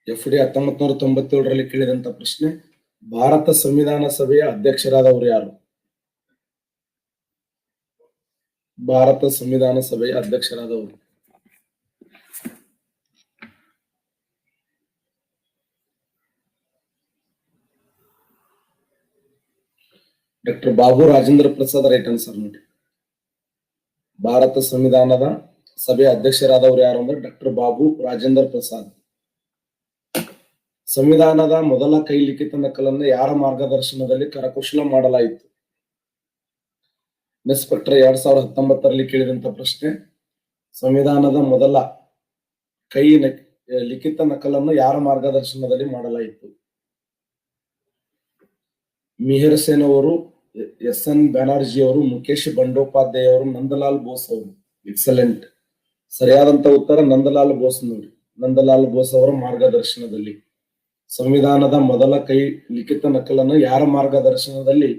FD 1997ರಲ್ಲಿ ಕೇಳಿದಂತ ಪ್ರಶ್ನೆ, ಭಾರತ ಸಂವಿಧಾನ ಸಭೆಯ ಅಧ್ಯಕ್ಷರಾದವರು ಯಾರು? ಭಾರತ ಸಂವಿಧಾನ ಸಭೆಯ ಅಧ್ಯಕ್ಷರಾದವರು doctor Babu Rajendra Prasad. Right answer ನೋಡಿ. ಭಾರತ ಸಂವಿಧಾನದ ಸಭೆಯ ಅಧ್ಯಕ್ಷರಾದವರು ಯಾರು ಅಂದ್ರೆ ಡಾಕ್ಟರ್ ಬಾಬು ರಾಜೇಂದ್ರ ಪ್ರಸಾದ್. ಸಂವಿಧಾನದ ಮೊದಲ ಕೈ ಲಿಖಿತ ನಕಲನ್ನು ಯಾರ ಮಾರ್ಗದರ್ಶನದಲ್ಲಿ ಕರಕುಶಲ ಮಾಡಲಾಯಿತು? ಇನ್ಸ್ಪೆಕ್ಟರ್ 2019ರಲ್ಲಿ ಕೇಳಿದಂತ ಪ್ರಶ್ನೆ, ಸಂವಿಧಾನದ ಮೊದಲ ಕೈ ಲಿಖಿತ ನಕಲನ್ನು ಯಾರ ಮಾರ್ಗದರ್ಶನದಲ್ಲಿ ಮಾಡಲಾಯಿತು? ಮಿಹಿರ್ ಸೇನ್ ಅವರು, SN ಬ್ಯಾನರ್ಜಿ ಅವರು, ಮುಖೇಶ್ ಬಂಡೋಪಾಧ್ಯಾಯ ಅವರು, ನಂದಲಾಲ್ ಬೋಸ್ ಅವರು. ಎಕ್ಸಲೆಂಟ್. ಸರಿಯಾದಂತ ಉತ್ತರ ನಂದಲಾಲ್ ಬೋಸ್ ನೋಡಿ. ನಂದಲಾಲ್ ಬೋಸ್ ಅವರ ಮಾರ್ಗದರ್ಶನದಲ್ಲಿ ಸಂವಿಧಾನದ ಮೊದಲ ಕೈ ಲಿಖಿತ ನಕಲನ್ನು ಯಾರ ಮಾರ್ಗದರ್ಶನದಲ್ಲಿ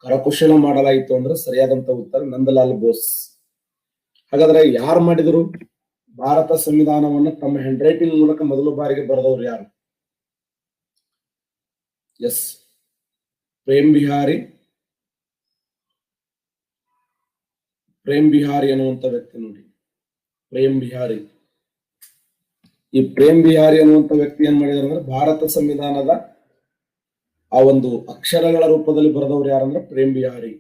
ಕರಕುಶಲ ಮಾಡಲಾಯಿತು ಅಂದ್ರೆ ಸರಿಯಾದಂತ ಉತ್ತರ ನಂದಲಾಲ್ ಬೋಸ್. ಹಾಗಾದ್ರೆ ಯಾರು ಮಾಡಿದ್ರು ಭಾರತ ಸಂವಿಧಾನವನ್ನು ತಮ್ಮ ಹ್ಯಾಂಡ್ ರೈಟಿಂಗ್ ಮೂಲಕ ಮೊದಲ ಬಾರಿಗೆ ಬರೆದವರು ಯಾರು? ಎಸ್, ಪ್ರೇಮ್ ಬಿಹಾರಿ ಅನ್ನುವಂತ ವ್ಯಕ್ತಿ ನೋಡಿ. ಪ್ರೇಮ್ ಬಿಹಾರಿ. ಈ ಪ್ರೇಮ್ ಬಿಹಾರಿ ಅನ್ನುವಂತ ವ್ಯಕ್ತಿ ಏನ್ ಮಾಡಿದಾರೆ ಅಂದ್ರೆ ಭಾರತ ಸಂವಿಧಾನದ ಆ ಒಂದು ಅಕ್ಷರಗಳ ರೂಪದಲ್ಲಿ ಬರೆದವ್ರು ಯಾರಂದ್ರೆ ಪ್ರೇಮ್ ಬಿಹಾರಿ.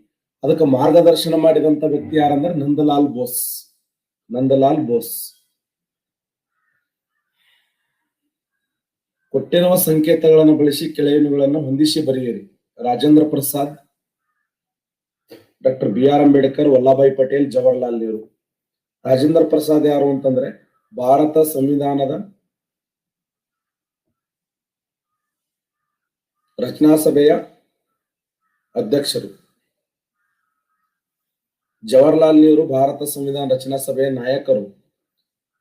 ಅದಕ್ಕೆ ಮಾರ್ಗದರ್ಶನ ಮಾಡಿದಂತ ವ್ಯಕ್ತಿ ಯಾರಂದ್ರೆ ನಂದಲಾಲ್ ಬೋಸ್. ನಂದಲಾಲ್ ಬೋಸ್. ಕೊಟ್ಟಿರುವ ಸಂಕೇತಗಳನ್ನು ಬಳಸಿ ಕೆಳಗಿನಗಳನ್ನು ಹೊಂದಿಸಿ ಬರೆಯಿರಿ. Rajendra Prasad, doctor BR Ambedkar, Vallabhbhai Patel, Jawaharlal Nehru. ರಾಜೇಂದ್ರ ಪ್ರಸಾದ್ ಯಾರು ಅಂತಂದ್ರೆ ಭಾರತ ಸಂವಿಧಾನದ ರಚನಾ ಸಭೆಯ ಅಧ್ಯಕ್ಷರು. ಜವಾಹರ್ಲಾಲ್ ನೆಹರು ಭಾರತ ಸಂವಿಧಾನ ರಚನಾ ಸಭೆಯ ನಾಯಕರು.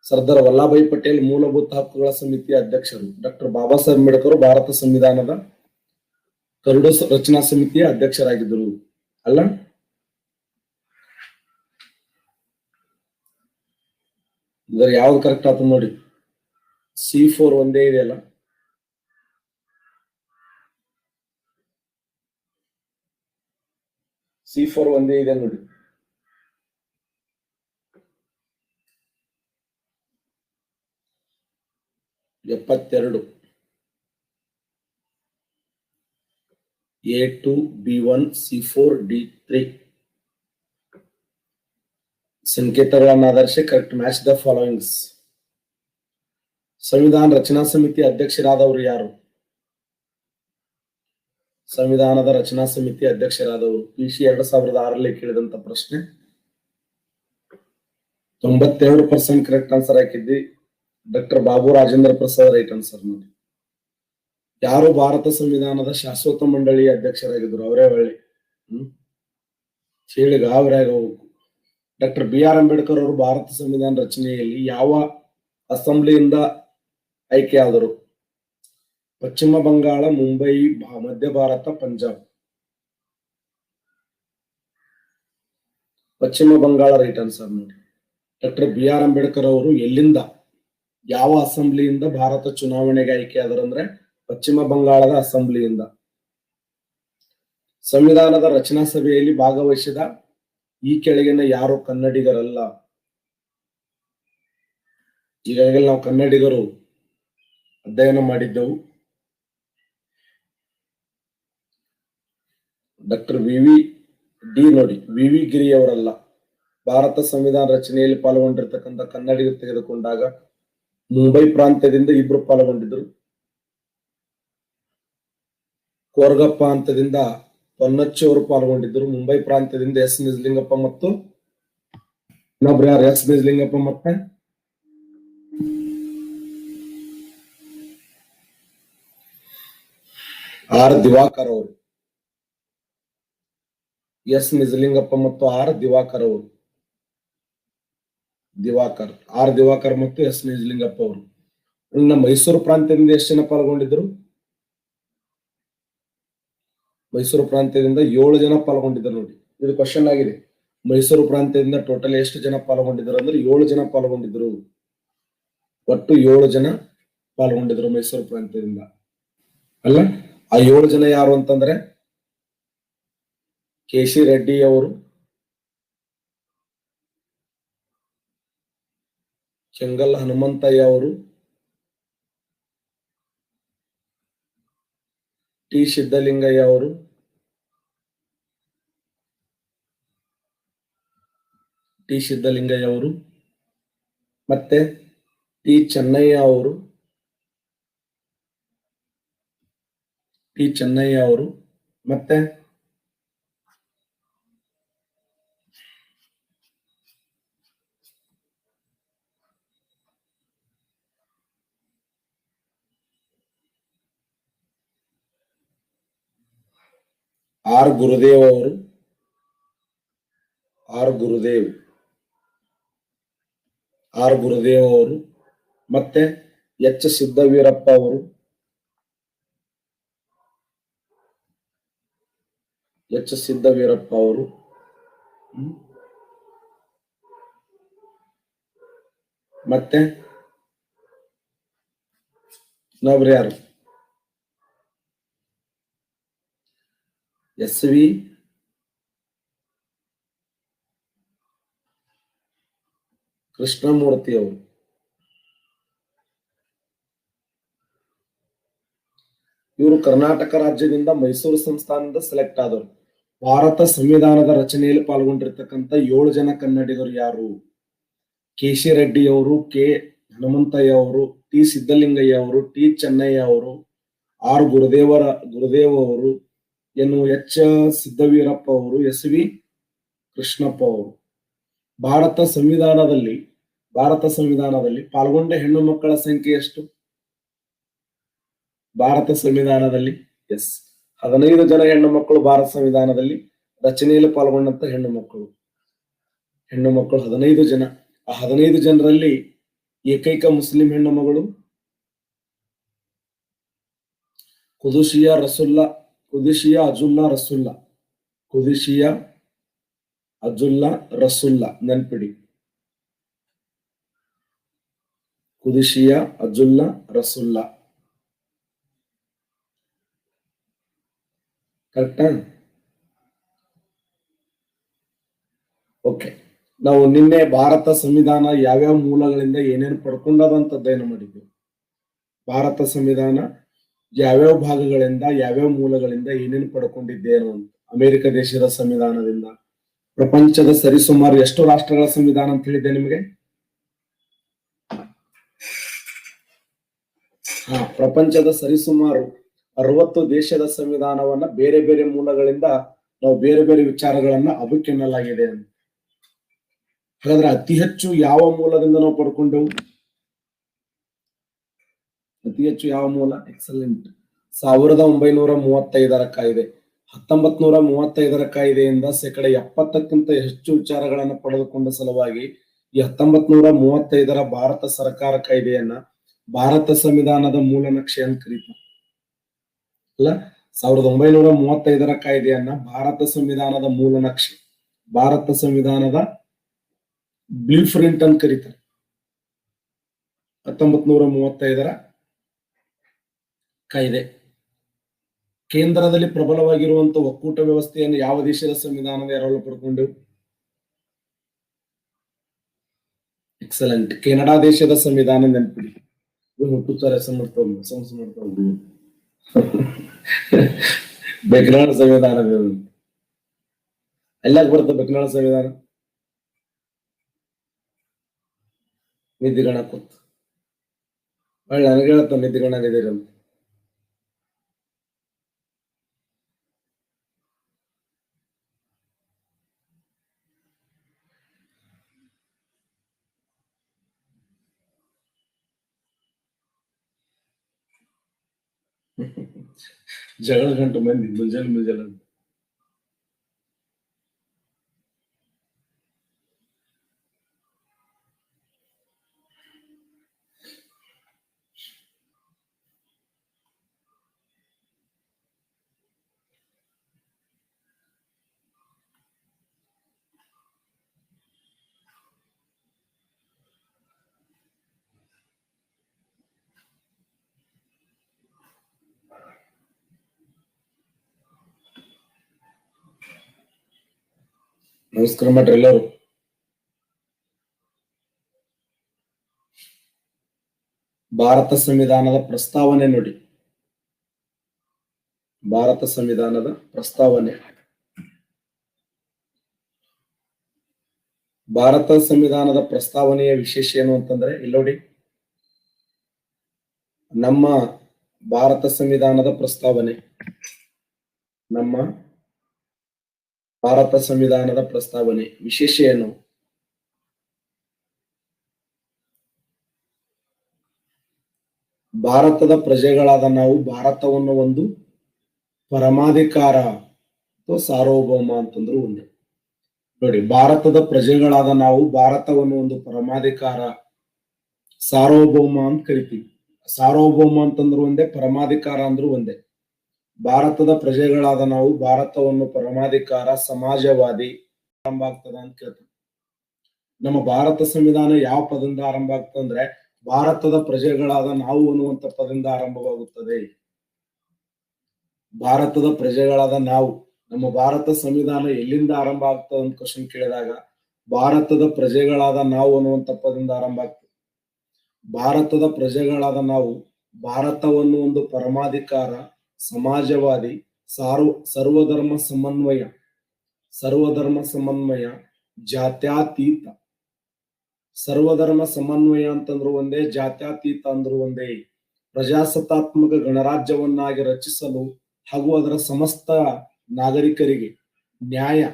ಸರ್ದಾರ್ ವಲ್ಲಭಾಯ್ ಪಟೇಲ್ ಮೂಲಭೂತ ಹಕ್ಕುಗಳ ಸಮಿತಿಯ ಅಧ್ಯಕ್ಷರು. ಡಾಕ್ಟರ್ ಬಾಬಾ ಸಾಹೇಬ್ ಅಂಬೇಡ್ಕರ್ ಭಾರತ ಸಂವಿಧಾನದ ಕರಡು ರಚನಾ ಸಮಿತಿಯ ಅಧ್ಯಕ್ಷರಾಗಿದ್ದರು ಅಲ್ಲ? ಇದರ ಯಾವ್ದು ಕರೆಕ್ಟ್ ಆಯ್ತು ನೋಡಿ. C4 ಒಂದೇ ಇದೆಯಲ್ಲ. C4 ಒಂದೇ ಇದೆ ನೋಡಿ. ಎಪ್ಪತ್ತೆರಡು. A2 B1 C4 D3 ಸಂಕೇತಗಳನ್ನು ಆಧರಿಸಿ ಕರೆಕ್ಟ್ ಮ್ಯಾಚ್ ದ ಫಾಲೋಯಿಂಗ್ಸ್. ಸಂವಿಧಾನ ರಚನಾ ಸಮಿತಿ ಅಧ್ಯಕ್ಷರಾದವರು ಯಾರು? ಸಂವಿಧಾನದ ರಚನಾ ಸಮಿತಿ ಅಧ್ಯಕ್ಷರಾದವರು PC 2006ರಲ್ಲಿ ಕೇಳಿದಂತ ಪ್ರಶ್ನೆ. 92% ಕರೆಕ್ಟ್ ಆನ್ಸರ್ ಹಾಕಿದ್ದಿ. Doctor Babu Rajendra Prasad. Right answer ನೋಡಿ. ಯಾರು ಭಾರತ ಸಂವಿಧಾನದ ಶಾಶ್ವತ ಮಂಡಳಿಯ ಅಧ್ಯಕ್ಷರಾಗಿದ್ರು? ಅವರೇ ಒಳ್ಳೆ ಹೇಳಿಗ ಅವರಾಗ ಹೋಗ್ಬೇಕು. ಡಾಕ್ಟರ್ BR ಅಂಬೇಡ್ಕರ್ ಅವರು ಭಾರತ ಸಂವಿಧಾನ ರಚನೆಯಲ್ಲಿ ಯಾವ ಅಸೆಂಬ್ಲಿಯಿಂದ ಆಯ್ಕೆಯಾದರು? ಪಶ್ಚಿಮ ಬಂಗಾಳ, ಮುಂಬೈ, ಮಧ್ಯ ಭಾರತ, ಪಂಜಾಬ್. ಪಶ್ಚಿಮ ಬಂಗಾಳ ರೈಟ್ ಆನ್ಸರ್ ನೋಡಿ. ಡಾಕ್ಟರ್ BR ಅಂಬೇಡ್ಕರ್ ಅವರು ಎಲ್ಲಿಂದ, ಯಾವ ಅಸೆಂಬ್ಲಿಯಿಂದ ಭಾರತ ಚುನಾವಣೆಗೆ ಆಯ್ಕೆಯಾದರು ಅಂದ್ರೆ ಪಶ್ಚಿಮ ಬಂಗಾಳದ ಅಸೆಂಬ್ಲಿಯಿಂದ. ಸಂವಿಧಾನದ ರಚನಾ ಸಭೆಯಲ್ಲಿ ಭಾಗವಹಿಸಿದ ಈ ಕೆಳಗಿನ ಯಾರು ಕನ್ನಡಿಗರಲ್ಲ? ಈಗಾಗಲೇ ನಾವು ಕನ್ನಡಿಗರು ಅಧ್ಯಯನ ಮಾಡಿದ್ದೆವು. ಡಾಕ್ಟರ್ VVD ನೋಡಿ. VV ಗಿರಿ ಅವರಲ್ಲ. ಭಾರತ ಸಂವಿಧಾನ ರಚನೆಯಲ್ಲಿ ಪಾಲ್ಗೊಂಡಿರ್ತಕ್ಕಂಥ ಕನ್ನಡಿಗರು ತೆಗೆದುಕೊಂಡಾಗ ಮುಂಬೈ ಪ್ರಾಂತ್ಯದಿಂದ ಇಬ್ರು ಪಾಲ್ಗೊಂಡಿದ್ರು. ಕೋರ್ಗಪ್ಪ ಅಂತದಿಂದ ಪೊನ್ನಚ್ಚಿ ಅವರು ಪಾಲ್ಗೊಂಡಿದ್ರು. ಮುಂಬೈ ಪ್ರಾಂತ್ಯದಿಂದ S ನಿಜಲಿಂಗಪ್ಪ ಮತ್ತು ಇನ್ನೊಬ್ರು ಯಾರು? S ನಿಜಲಿಂಗಪ್ಪ ಮತ್ತೆ R ದಿವಾಕರ್ ಅವರು. S ನಿಜಲಿಂಗಪ್ಪ ಮತ್ತು R ದಿವಾಕರ್ ಅವರು. R ದಿವಾಕರ್ ಮತ್ತು S ನಿಜಲಿಂಗಪ್ಪ ಅವರು. ಇನ್ನು ಮೈಸೂರು ಪ್ರಾಂತ್ಯದಿಂದ ಎಷ್ಟು ಜನ ಪಾಲ್ಗೊಂಡಿದ್ರು? ಮೈಸೂರು ಪ್ರಾಂತ್ಯದಿಂದ 7 ಜನ ಪಾಲ್ಗೊಂಡಿದ್ರು ನೋಡಿ. ಇದು ಕ್ವಶನ್ ಆಗಿದೆ. ಮೈಸೂರು ಪ್ರಾಂತ್ಯದಿಂದ ಟೋಟಲ್ ಎಷ್ಟು ಜನ ಪಾಲ್ಗೊಂಡಿದ್ರು ಅಂದ್ರೆ 7 ಜನ ಪಾಲ್ಗೊಂಡಿದ್ರು. ಒಟ್ಟು 7 ಜನ ಪಾಲ್ಗೊಂಡಿದ್ರು ಮೈಸೂರು ಪ್ರಾಂತ್ಯದಿಂದ. ಅಲ್ಲ, ಆ 7 ಜನ ಯಾರು ಅಂತಂದ್ರೆ ಕೆ.ಸಿ. ರೆಡ್ಡಿ ಅವರು, ಕೆಂಗಲ್ ಹನುಮಂತಯ್ಯ ಅವರು, ಟಿ. ಸಿದ್ದಲಿಂಗಯ್ಯ ಅವರು, ಮತ್ತೆ ಟಿ. ಚೆನ್ನಯ್ಯ ಅವರು, ಮತ್ತೆ ಆರ್ ಗುರುದೇವ್ ಅವರು, ಮತ್ತೆ ಎಚ್. ಸಿದ್ದವೀರಪ್ಪ ಅವರು, ಮತ್ತೆ ಇನ್ನೊಬ್ರು ಯಾರು, ಎಸ್. ವಿ. ಕೃಷ್ಣಮೂರ್ತಿ ಅವರು. ಇವರು ಕರ್ನಾಟಕ ರಾಜ್ಯದಿಂದ ಮೈಸೂರು ಸಂಸ್ಥಾನದಿಂದ ಸೆಲೆಕ್ಟ್ ಆದವರು. ಭಾರತ ಸಂವಿಧಾನದ ರಚನೆಯಲ್ಲಿ ಪಾಲ್ಗೊಂಡಿರ್ತಕ್ಕಂಥ 7 ಜನ ಕನ್ನಡಿಗರು ಯಾರು? ಕೆ.ಸಿ. ರೆಡ್ಡಿ ಅವರು, ಕೆ. ಹನುಮಂತಯ್ಯ ಅವರು, ಟಿ. ಸಿದ್ದಲಿಂಗಯ್ಯ ಅವರು, ಟಿ. ಚೆನ್ನಯ್ಯ ಅವರು, ಆರ್. ಗುರುದೇವ್ ಅವರು, ಎಚ್. ಸಿದ್ದವೀರಪ್ಪ ಅವರು, ಎಸ್. ವಿ. ಕೃಷ್ಣಪ್ಪ ಅವರು. ಭಾರತ ಸಂವಿಧಾನದಲ್ಲಿ ಪಾಲ್ಗೊಂಡ ಹೆಣ್ಣು ಮಕ್ಕಳ ಸಂಖ್ಯೆ ಎಷ್ಟು? ಭಾರತ ಸಂವಿಧಾನದಲ್ಲಿ 15 ಜನ ಹೆಣ್ಣು ಮಕ್ಕಳು ಭಾರತ ಸಂವಿಧಾನದಲ್ಲಿ ರಚನೆಯಲ್ಲಿ ಪಾಲ್ಗೊಂಡಂತ ಹೆಣ್ಣು ಮಕ್ಕಳು 15 ಜನ. ಆ 15 ಜನರಲ್ಲಿ ಏಕೈಕ ಮುಸ್ಲಿಂ ಹೆಣ್ಣು ಮಗಳು ಕುದುಶಿಯಾ ಅಜುಲ್ಲಾ ರಸುಲ್ಲಾ, ನೆನ್ಪಿಡಿ, ಕುದುಶಿಯಾ ಅಜುಲ್ಲಾ ರಸುಲ್ಲಾ. ಕರೆಕ್ಟಾ? ಓಕೆ. ನಾವು ನಿನ್ನೆ ಭಾರತ ಸಂವಿಧಾನ ಯಾವ್ಯಾವ ಮೂಲಗಳಿಂದ ಏನೇನು ಪಡ್ಕೊಂಡದಂತ ಅಧ್ಯಯನ ಮಾಡಿದ್ವಿ. ಭಾರತ ಸಂವಿಧಾನ ಯಾವ್ಯಾವ ಭಾಗಗಳಿಂದ, ಯಾವ್ಯಾವ ಮೂಲಗಳಿಂದ ಏನೇನು ಪಡ್ಕೊಂಡಿದ್ದೇನು ಅಂತ. ಅಮೆರಿಕ ದೇಶದ ಸಂವಿಧಾನದಿಂದ. ಪ್ರಪಂಚದ ಸರಿಸುಮಾರು ಎಷ್ಟು ರಾಷ್ಟ್ರಗಳ ಸಂವಿಧಾನ ಅಂತ ಹೇಳಿದ್ದೆ ನಿಮಗೆ? ಪ್ರಪಂಚದ ಸರಿಸುಮಾರು 60 ದೇಶದ ಸಂವಿಧಾನವನ್ನ ಬೇರೆ ಬೇರೆ ಮೂಲಗಳಿಂದ ನಾವು ಬೇರೆ ಬೇರೆ ವಿಚಾರಗಳನ್ನ ಅಭಿಕೆನ್ನಲಾಗಿದೆ ಅಂತ. ಹಾಗಾದ್ರೆ ಅತಿ ಹೆಚ್ಚು ಯಾವ ಮೂಲದಿಂದ ನಾವು ಪಡ್ಕೊಂಡೆವು? ಅತಿ ಹೆಚ್ಚು ಯಾವ ಮೂಲ? ಎಕ್ಸಲೆಂಟ್. 1935 ಕಾಯ್ದೆ. 1935 ಕಾಯ್ದೆಯಿಂದ 70%ಕ್ಕಿಂತ ಹೆಚ್ಚು ವಿಚಾರಗಳನ್ನು ಪಡೆದುಕೊಂಡ ಸಲುವಾಗಿ ಈ 1935 ಭಾರತ ಸರ್ಕಾರ ಕಾಯ್ದೆಯನ್ನ ಭಾರತ ಸಂವಿಧಾನದ ಮೂಲ ನಕ್ಷೆ ಅಂತ ಕರೀತಾರೆ. ಅಲ್ಲ, 1935 ಕಾಯ್ದೆಯನ್ನ ಭಾರತ ಸಂವಿಧಾನದ ಮೂಲ ನಕ್ಷೆ, ಭಾರತ ಸಂವಿಧಾನದ ಬ್ಲೂ ಪ್ರಿಂಟ್ ಅಂತ ಕರೀತಾರೆ. 1935 ಕಾಯ್ದೆ. ಕೇಂದ್ರದಲ್ಲಿ ಪ್ರಬಲವಾಗಿರುವಂತಹ ಒಕ್ಕೂಟ ವ್ಯವಸ್ಥೆಯನ್ನು ಯಾವ ದೇಶದ ಸಂವಿಧಾನದ ಎರವಲು ಪಡ್ಕೊಂಡೆವು? ಎಕ್ಸಲೆಂಟ್. ಕೆನಡಾ ದೇಶದ ಸಂವಿಧಾನ ನೆನಪಿಡಿ. ಬೆಕ್ನಾಳ ಸಂವಿಧಾನ ಎಲ್ಲಾಕ್ ಬರುತ್ತೆ? ಬೆಕ್ನಾಳ ಸಂವಿಧಾನ ನಿಧಿಗಣ ಕೂತ್ ಒಳ್ಳೆ ನನಗೆ ಹೇಳತ್ತ ನಿಧಿಗಣಾಗಿದ್ದೀರಿ ಅಂತ. ಜಗಳ ಗಂಟು ಮಂದಿ ಮುಂಜಾನೆ ಅಂತ. ನಮಸ್ಕಾರ ಮಾಡ್ರಿ ಎಲ್ಲರೂ. ಭಾರತ ಸಂವಿಧಾನದ ಪ್ರಸ್ತಾವನೆ ನೋಡಿ. ಭಾರತ ಸಂವಿಧಾನದ ಪ್ರಸ್ತಾವನೆ. ಭಾರತ ಸಂವಿಧಾನದ ಪ್ರಸ್ತಾವನೆಯ ವಿಶೇಷ ಏನು ಅಂತಂದ್ರೆ ಇಲ್ಲಿ ನೋಡಿ, ನಮ್ಮ ಭಾರತ ಸಂವಿಧಾನದ ಪ್ರಸ್ತಾವನೆ, ನಮ್ಮ ಭಾರತ ಸಂವಿಧಾನದ ಪ್ರಸ್ತಾವನೆ ವಿಶೇಷ ಏನು? ಭಾರತದ ಪ್ರಜೆಗಳಾದ ನಾವು ಭಾರತವನ್ನು ಒಂದು ಪರಮಾಧಿಕಾರ ಅಥವಾ ಸಾರ್ವಭೌಮ ಅಂತಂದ್ರು ಒಂದೇ. ನೋಡಿ, ಭಾರತದ ಪ್ರಜೆಗಳಾದ ನಾವು ಭಾರತವನ್ನು ಒಂದು ಪರಮಾಧಿಕಾರ ಸಾರ್ವಭೌಮ ಅಂತ ಕರಿತೀವಿ. ಸಾರ್ವಭೌಮ ಅಂತಂದ್ರು ಒಂದೇ, ಪರಮಾಧಿಕಾರ ಅಂದ್ರು ಒಂದೇ. ಭಾರತದ ಪ್ರಜೆಗಳಾದ ನಾವು ಭಾರತವನ್ನು ಪರಮಾಧಿಕಾರ ಸಮಾಜವಾದಿ ಆರಂಭ ಆಗ್ತದ ಅಂತ ಕೇಳ್ತಾರೆ. ನಮ್ಮ ಭಾರತ ಸಂವಿಧಾನ ಯಾವ ಪದದಿಂದ ಆರಂಭ ಆಗ್ತದೆ ಅಂದ್ರೆ ಭಾರತದ ಪ್ರಜೆಗಳಾದ ನಾವು ಅನ್ನುವಂತ ಪದದಿಂದ ಆರಂಭವಾಗುತ್ತದೆ. ಭಾರತದ ಪ್ರಜೆಗಳಾದ ನಾವು, ನಮ್ಮ ಭಾರತ ಸಂವಿಧಾನ ಎಲ್ಲಿಂದ ಆರಂಭ ಆಗ್ತದೆ ಅಂತ ಕ್ವಶನ್ ಕೇಳಿದಾಗ ಭಾರತದ ಪ್ರಜೆಗಳಾದ ನಾವು ಅನ್ನುವಂತ ಪದದಿಂದ ಆರಂಭ ಆಗ್ತದೆ. ಭಾರತದ ಪ್ರಜೆಗಳಾದ ನಾವು ಭಾರತವನ್ನು ಒಂದು ಪರಮಾಧಿಕಾರ ಸಮಾಜವಾದಿ ಸರ್ವಧರ್ಮ ಸಮನ್ವಯ ಜಾತ್ಯಾತೀತ. ಸರ್ವಧರ್ಮ ಸಮನ್ವಯ ಅಂತಂದ್ರು ಒಂದೇ, ಜಾತ್ಯಾತೀತ ಅಂದ್ರು ಒಂದೇ. ಪ್ರಜಾಸತ್ತಾತ್ಮಕ ಗಣರಾಜ್ಯವನ್ನಾಗಿ ರಚಿಸಲು ಹಾಗೂ ಅದರ ಸಮಸ್ತ ನಾಗರಿಕರಿಗೆ ನ್ಯಾಯ,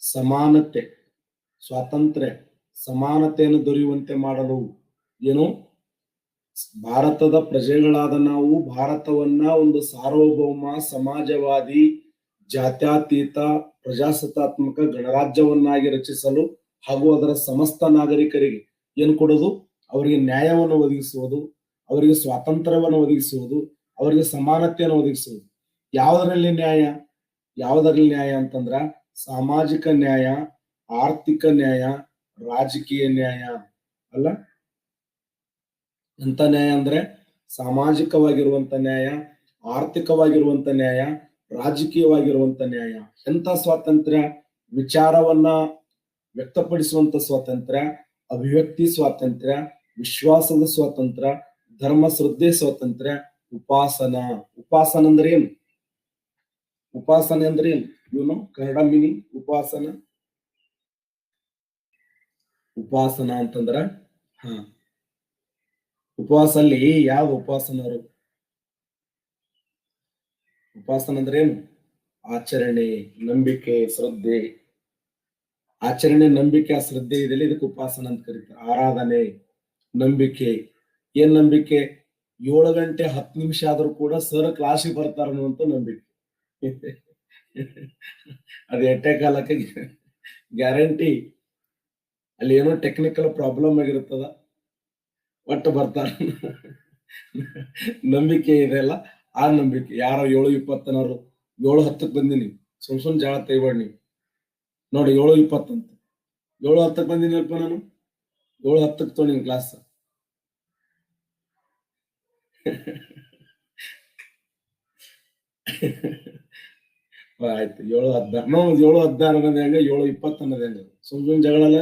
ಸಮಾನತೆ, ಸ್ವಾತಂತ್ರ್ಯ, ಸಮಾನತೆಯನ್ನು ದೊರೆಯುವಂತೆ ಮಾಡಲು ಏನು, ಭಾರತದ ಪ್ರಜೆಗಳಾದ ನಾವು ಭಾರತವನ್ನ ಒಂದು ಸಾರ್ವಭೌಮ ಸಮಾಜವಾದಿ ಜಾತ್ಯಾತೀತ ಪ್ರಜಾಸತ್ತಾತ್ಮಕ ಗಣರಾಜ್ಯವನ್ನಾಗಿ ರಚಿಸಲು ಹಾಗೂ ಅದರ ಸಮಸ್ತ ನಾಗರಿಕರಿಗೆ ಏನ್ ಕೊಡೋದು, ಅವರಿಗೆ ನ್ಯಾಯವನ್ನು ಒದಗಿಸುವುದು, ಅವರಿಗೆ ಸ್ವಾತಂತ್ರ್ಯವನ್ನು ಒದಗಿಸುವುದು, ಅವರಿಗೆ ಸಮಾನತೆಯನ್ನು ಒದಗಿಸುವುದು. ಯಾವುದರಲ್ಲಿ ನ್ಯಾಯ ಅಂತಂದ್ರ ಸಾಮಾಜಿಕ ನ್ಯಾಯ, ಆರ್ಥಿಕ ನ್ಯಾಯ, ರಾಜಕೀಯ ನ್ಯಾಯ ಅಲ್ಲ. ಎಂತ ನ್ಯಾಯ ಅಂದ್ರೆ ಸಾಮಾಜಿಕವಾಗಿರುವಂತ ನ್ಯಾಯ, ಆರ್ಥಿಕವಾಗಿರುವಂತ ನ್ಯಾಯ, ರಾಜಕೀಯವಾಗಿರುವಂತ ನ್ಯಾಯ. ಎಂತ ಸ್ವಾತಂತ್ರ್ಯ? ವಿಚಾರವನ್ನ ವ್ಯಕ್ತಪಡಿಸುವಂತ ಸ್ವಾತಂತ್ರ್ಯ, ಅಭಿವ್ಯಕ್ತಿ ಸ್ವಾತಂತ್ರ್ಯ, ವಿಶ್ವಾಸದ ಸ್ವಾತಂತ್ರ್ಯ, ಧರ್ಮ ಶ್ರದ್ಧೆ ಸ್ವಾತಂತ್ರ್ಯ, ಉಪಾಸನ ಅಂದ್ರೆ ಏನು? ಉಪಾಸನೆ ಅಂದ್ರೆ ಏನು? ಇವನು ಕನ್ನಡ ಮೀನಿಂಗ್ ಉಪಾಸನ ಅಂತಂದ್ರ ಉಪವಾಸಲ್ಲಿ ಯಾವ ಉಪಾಸನರು? ಉಪಾಸನ ಅಂದ್ರೆ ಏನು? ಆಚರಣೆ, ನಂಬಿಕೆ, ಶ್ರದ್ಧೆ. ಆಚರಣೆ, ನಂಬಿಕೆ, ಶ್ರದ್ಧೆ ಇದೆಲ್ಲ ಇದಕ್ಕೆ ಉಪಾಸನ ಅಂತ ಕರೀತಾರೆ. ಆರಾಧನೆ, ನಂಬಿಕೆ. ಏನ್ ನಂಬಿಕೆ? 7 ಗಂಟೆ 10 ನಿಮಿಷ ಆದ್ರೂ ಕೂಡ ಸರ್ ಕ್ಲಾಸಿಗೆ ಬರ್ತಾರ ಅನ್ನುವಂತ ನಂಬಿಕೆ. ಅದು ಎಟ್ಟೆ ಕಾಲಕ್ಕೆ ಗ್ಯಾರಂಟಿ. ಅಲ್ಲಿ ಏನೋ ಟೆಕ್ನಿಕಲ್ ಪ್ರಾಬ್ಲಮ್ ಆಗಿರುತ್ತದ, ಒಟ್ಟು ಬರ್ತಾರ. ನಂಬಿಕೆ ಇದೆಲ್ಲ ಆ ನಂಬಿಕೆ. ಯಾರೋ 7:20 7:10 ಬಂದಿನಿ, ಸುಮ್ ಜಾಳ ತೆಗಿಬೇಡ ನೀವು. ನೋಡಿ 7:20 ಅಂತ, 7:10 ಬಂದಿನಲ್ಪ ನಾನು. 7:10 ತೊಗೊಂಡಿನಿ ಕ್ಲಾಸ್. ಆಯ್ತು, 7:16 ನಾವು 7:16 ಅನ್ನೋದು ಹೆಂಗ, 7:20 ಅನ್ನೋದು ಹೆಂಗ? ಸುಮ್ ಜಗಳಲ್ಲ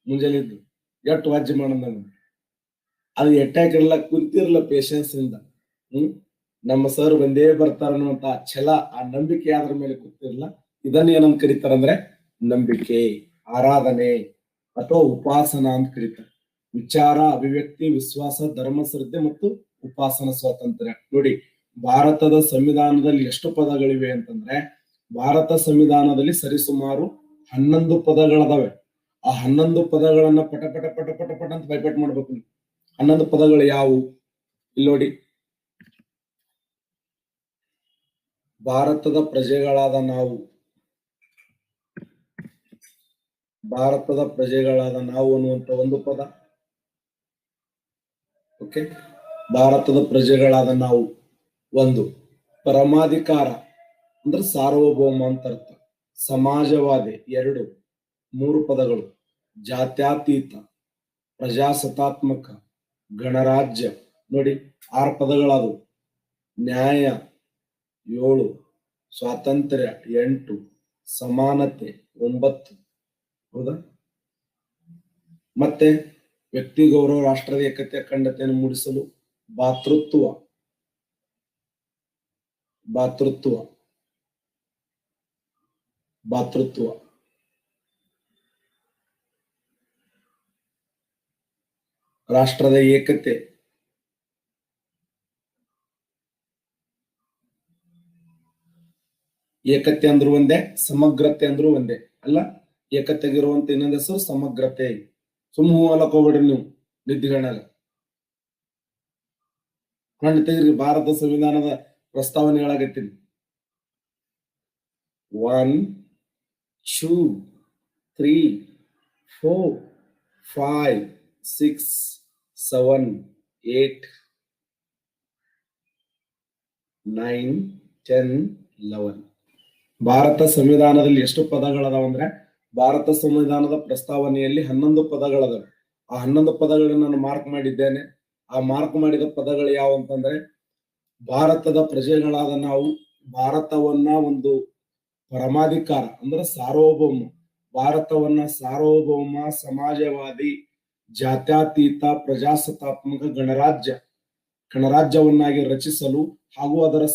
ಮುಂಜಾನೆ ಇದ್ದು ಎಷ್ಟು ವಾಜ್ಯ ಮಾಡೋಣ. ಅದು ಎಟ್ಟಾಕಿರಲ್ಲ, ಕುಂತಿರಲ್ಲ ಪೇಶನ್ಸ್ ಇಂದ. ನಮ್ಮ ಸರ್ ಬಂದೇ ಬರ್ತಾರ ಅನ್ನುವಂತ ಛಲ, ಆ ನಂಬಿಕೆ ಅದ್ರ ಮೇಲೆ ಕೂತಿರಲ್ಲ. ಇದನ್ನ ಏನಂತ ಕರೀತಾರಂದ್ರೆ ನಂಬಿಕೆ, ಆರಾಧನೆ ಅಥವಾ ಉಪಾಸನ ಅಂತ ಕರೀತಾರೆ. ವಿಚಾರ, ಅಭಿವ್ಯಕ್ತಿ, ವಿಶ್ವಾಸ, ಧರ್ಮ ಶ್ರದ್ಧೆ ಮತ್ತು ಉಪಾಸನ ಸ್ವಾತಂತ್ರ್ಯ. ನೋಡಿ, ಭಾರತದ ಸಂವಿಧಾನದಲ್ಲಿ ಎಷ್ಟು ಪದಗಳಿವೆ ಅಂತಂದ್ರೆ ಭಾರತ ಸಂವಿಧಾನದಲ್ಲಿ ಸರಿಸುಮಾರು 11 ಪದಗಳದಾವೆ. ಆ 11 ಪದಗಳನ್ನ ಪಟ ಪಟ ಪಟ ಪಟ ಪಟ ಅಂತ ಬೈಪಟ್ ಮಾಡ್ಬೇಕು. 11 ಪದಗಳು ಯಾವುವು? ಇಲ್ಲಿ ನೋಡಿ, ಭಾರತದ ಪ್ರಜೆಗಳಾದ ನಾವು, ಭಾರತದ ಪ್ರಜೆಗಳಾದ ನಾವು ಅನ್ನುವಂತ ಒಂದು ಪದ. ಓಕೆ, ಭಾರತದ ಪ್ರಜೆಗಳಾದ ನಾವು ಒಂದು, ಪರಮಾಧಿಕಾರ ಅಂದ್ರೆ ಸಾರ್ವಭೌಮ ಅಂತ ಅರ್ಥ, ಸಮಾಜವಾದಿ 2, 3 ಪದಗಳು, ಜಾತ್ಯಾತೀತ, ಪ್ರಜಾಸತ್ತಾತ್ಮಕ, ಗಣರಾಜ್ಯ ನೋಡಿ 6 ಪದಗಳಾದವು, ನ್ಯಾಯ 7, ಸ್ವಾತಂತ್ರ್ಯ 8, ಸಮಾನತೆ 9. ಹೌದಾ? ಮತ್ತೆ ವ್ಯಕ್ತಿ ಗೌರವ, ರಾಷ್ಟ್ರದ ಏಕತೆ, ಅಖಂಡತೆಯನ್ನು ಮೂಡಿಸಲು ಭಾತೃತ್ವ ಭಾತೃತ್ವ ಭಾತೃತ್ವ ರಾಷ್ಟ್ರದ ಏಕತೆ, ಏಕತೆ ಅಂದ್ರೂ ಒಂದೇ, ಸಮಗ್ರತೆ ಅಂದ್ರೂ ಒಂದೇ ಅಲ್ಲ. ಏಕತೆಗಿರುವಂತ ಇನ್ನೊಂದು ಹೆಸರು ಸಮಗ್ರತೆ. ಸುಮ್ಮ ಹೊಲಕ್ ಹೋಗ್ಬಿಡ್ರಿ ನೀವು ನಿದ್ದಿಗಣ್ಣಾಗ. ತೆಗಿರಿ, ಭಾರತ ಸಂವಿಧಾನದ ಪ್ರಸ್ತಾವನೆ ಹೇಳಾಗತ್ತೀನಿ. 1 2 3 4 5 6 7 8 9 10 11. ಭಾರತ ಸಂವಿಧಾನದಲ್ಲಿ ಎಷ್ಟು ಪದಗಳದಾವ ಅಂದ್ರೆ, ಭಾರತ ಸಂವಿಧಾನದ ಪ್ರಸ್ತಾವನೆಯಲ್ಲಿ 11 ಪದಗಳದಾವೆ. ಆ 11 ಪದಗಳನ್ನು ನಾನು ಮಾರ್ಕ್ ಮಾಡಿದ್ದೇನೆ. ಆ ಮಾರ್ಕ್ ಮಾಡಿದ ಪದಗಳು ಯಾವ ಅಂತಂದ್ರೆ, ಭಾರತದ ಪ್ರಜೆಗಳಾದ ನಾವು ಭಾರತವನ್ನ ಒಂದು ಪರಮಾಧಿಕಾರ ಅಂದ್ರೆ ಸಾರ್ವಭೌಮ, ಭಾರತವನ್ನ ಸಾರ್ವಭೌಮ, ಸಮಾಜವಾದಿ, ಜಾತ್ಯತೀತ, ಪ್ರಜಾಸತ್ತಾತ್ಮಕ ಗಣರಾಜ್ಯವನ್ನಾಗಿ ರಚಿಸಲು ಹಾಗೂ ಅದರ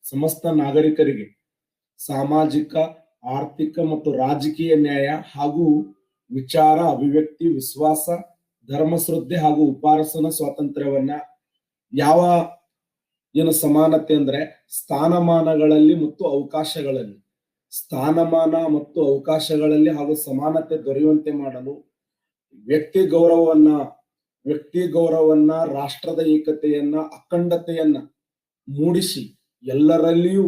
ಸಮಸ್ತ ನಾಗರಿಕರಿಗೆ ಸಾಮಾಜಿಕ, ಆರ್ಥಿಕ ಮತ್ತು ರಾಜಕೀಯ ನ್ಯಾಯ ಹಾಗೂ ವಿಚಾರ, ಅಭಿವ್ಯಕ್ತಿ, ವಿಶ್ವಾಸ, ಧರ್ಮಶ್ರದ್ಧೆ ಹಾಗೂ ಉಪಾಸನಾ ಸ್ವಾತಂತ್ರ್ಯವನ್ನ, ಯಾವ ಏನು ಸಮಾನತೆ ಅಂದ್ರೆ ಸ್ಥಾನಮಾನಗಳಲ್ಲಿ ಮತ್ತು ಅವಕಾಶಗಳಲ್ಲಿ, ಸ್ಥಾನಮಾನ ಮತ್ತು ಅವಕಾಶಗಳಲ್ಲಿ ಹಾಗೂ ಸಮಾನತೆ ದೊರೆಯುವಂತೆ ಮಾಡಲು, ವ್ಯಕ್ತಿ ಗೌರವವನ್ನ, ರಾಷ್ಟ್ರದ ಏಕತೆಯನ್ನ, ಅಖಂಡತೆಯನ್ನ ಮೂಡಿಸಿ ಎಲ್ಲರಲ್ಲಿಯೂ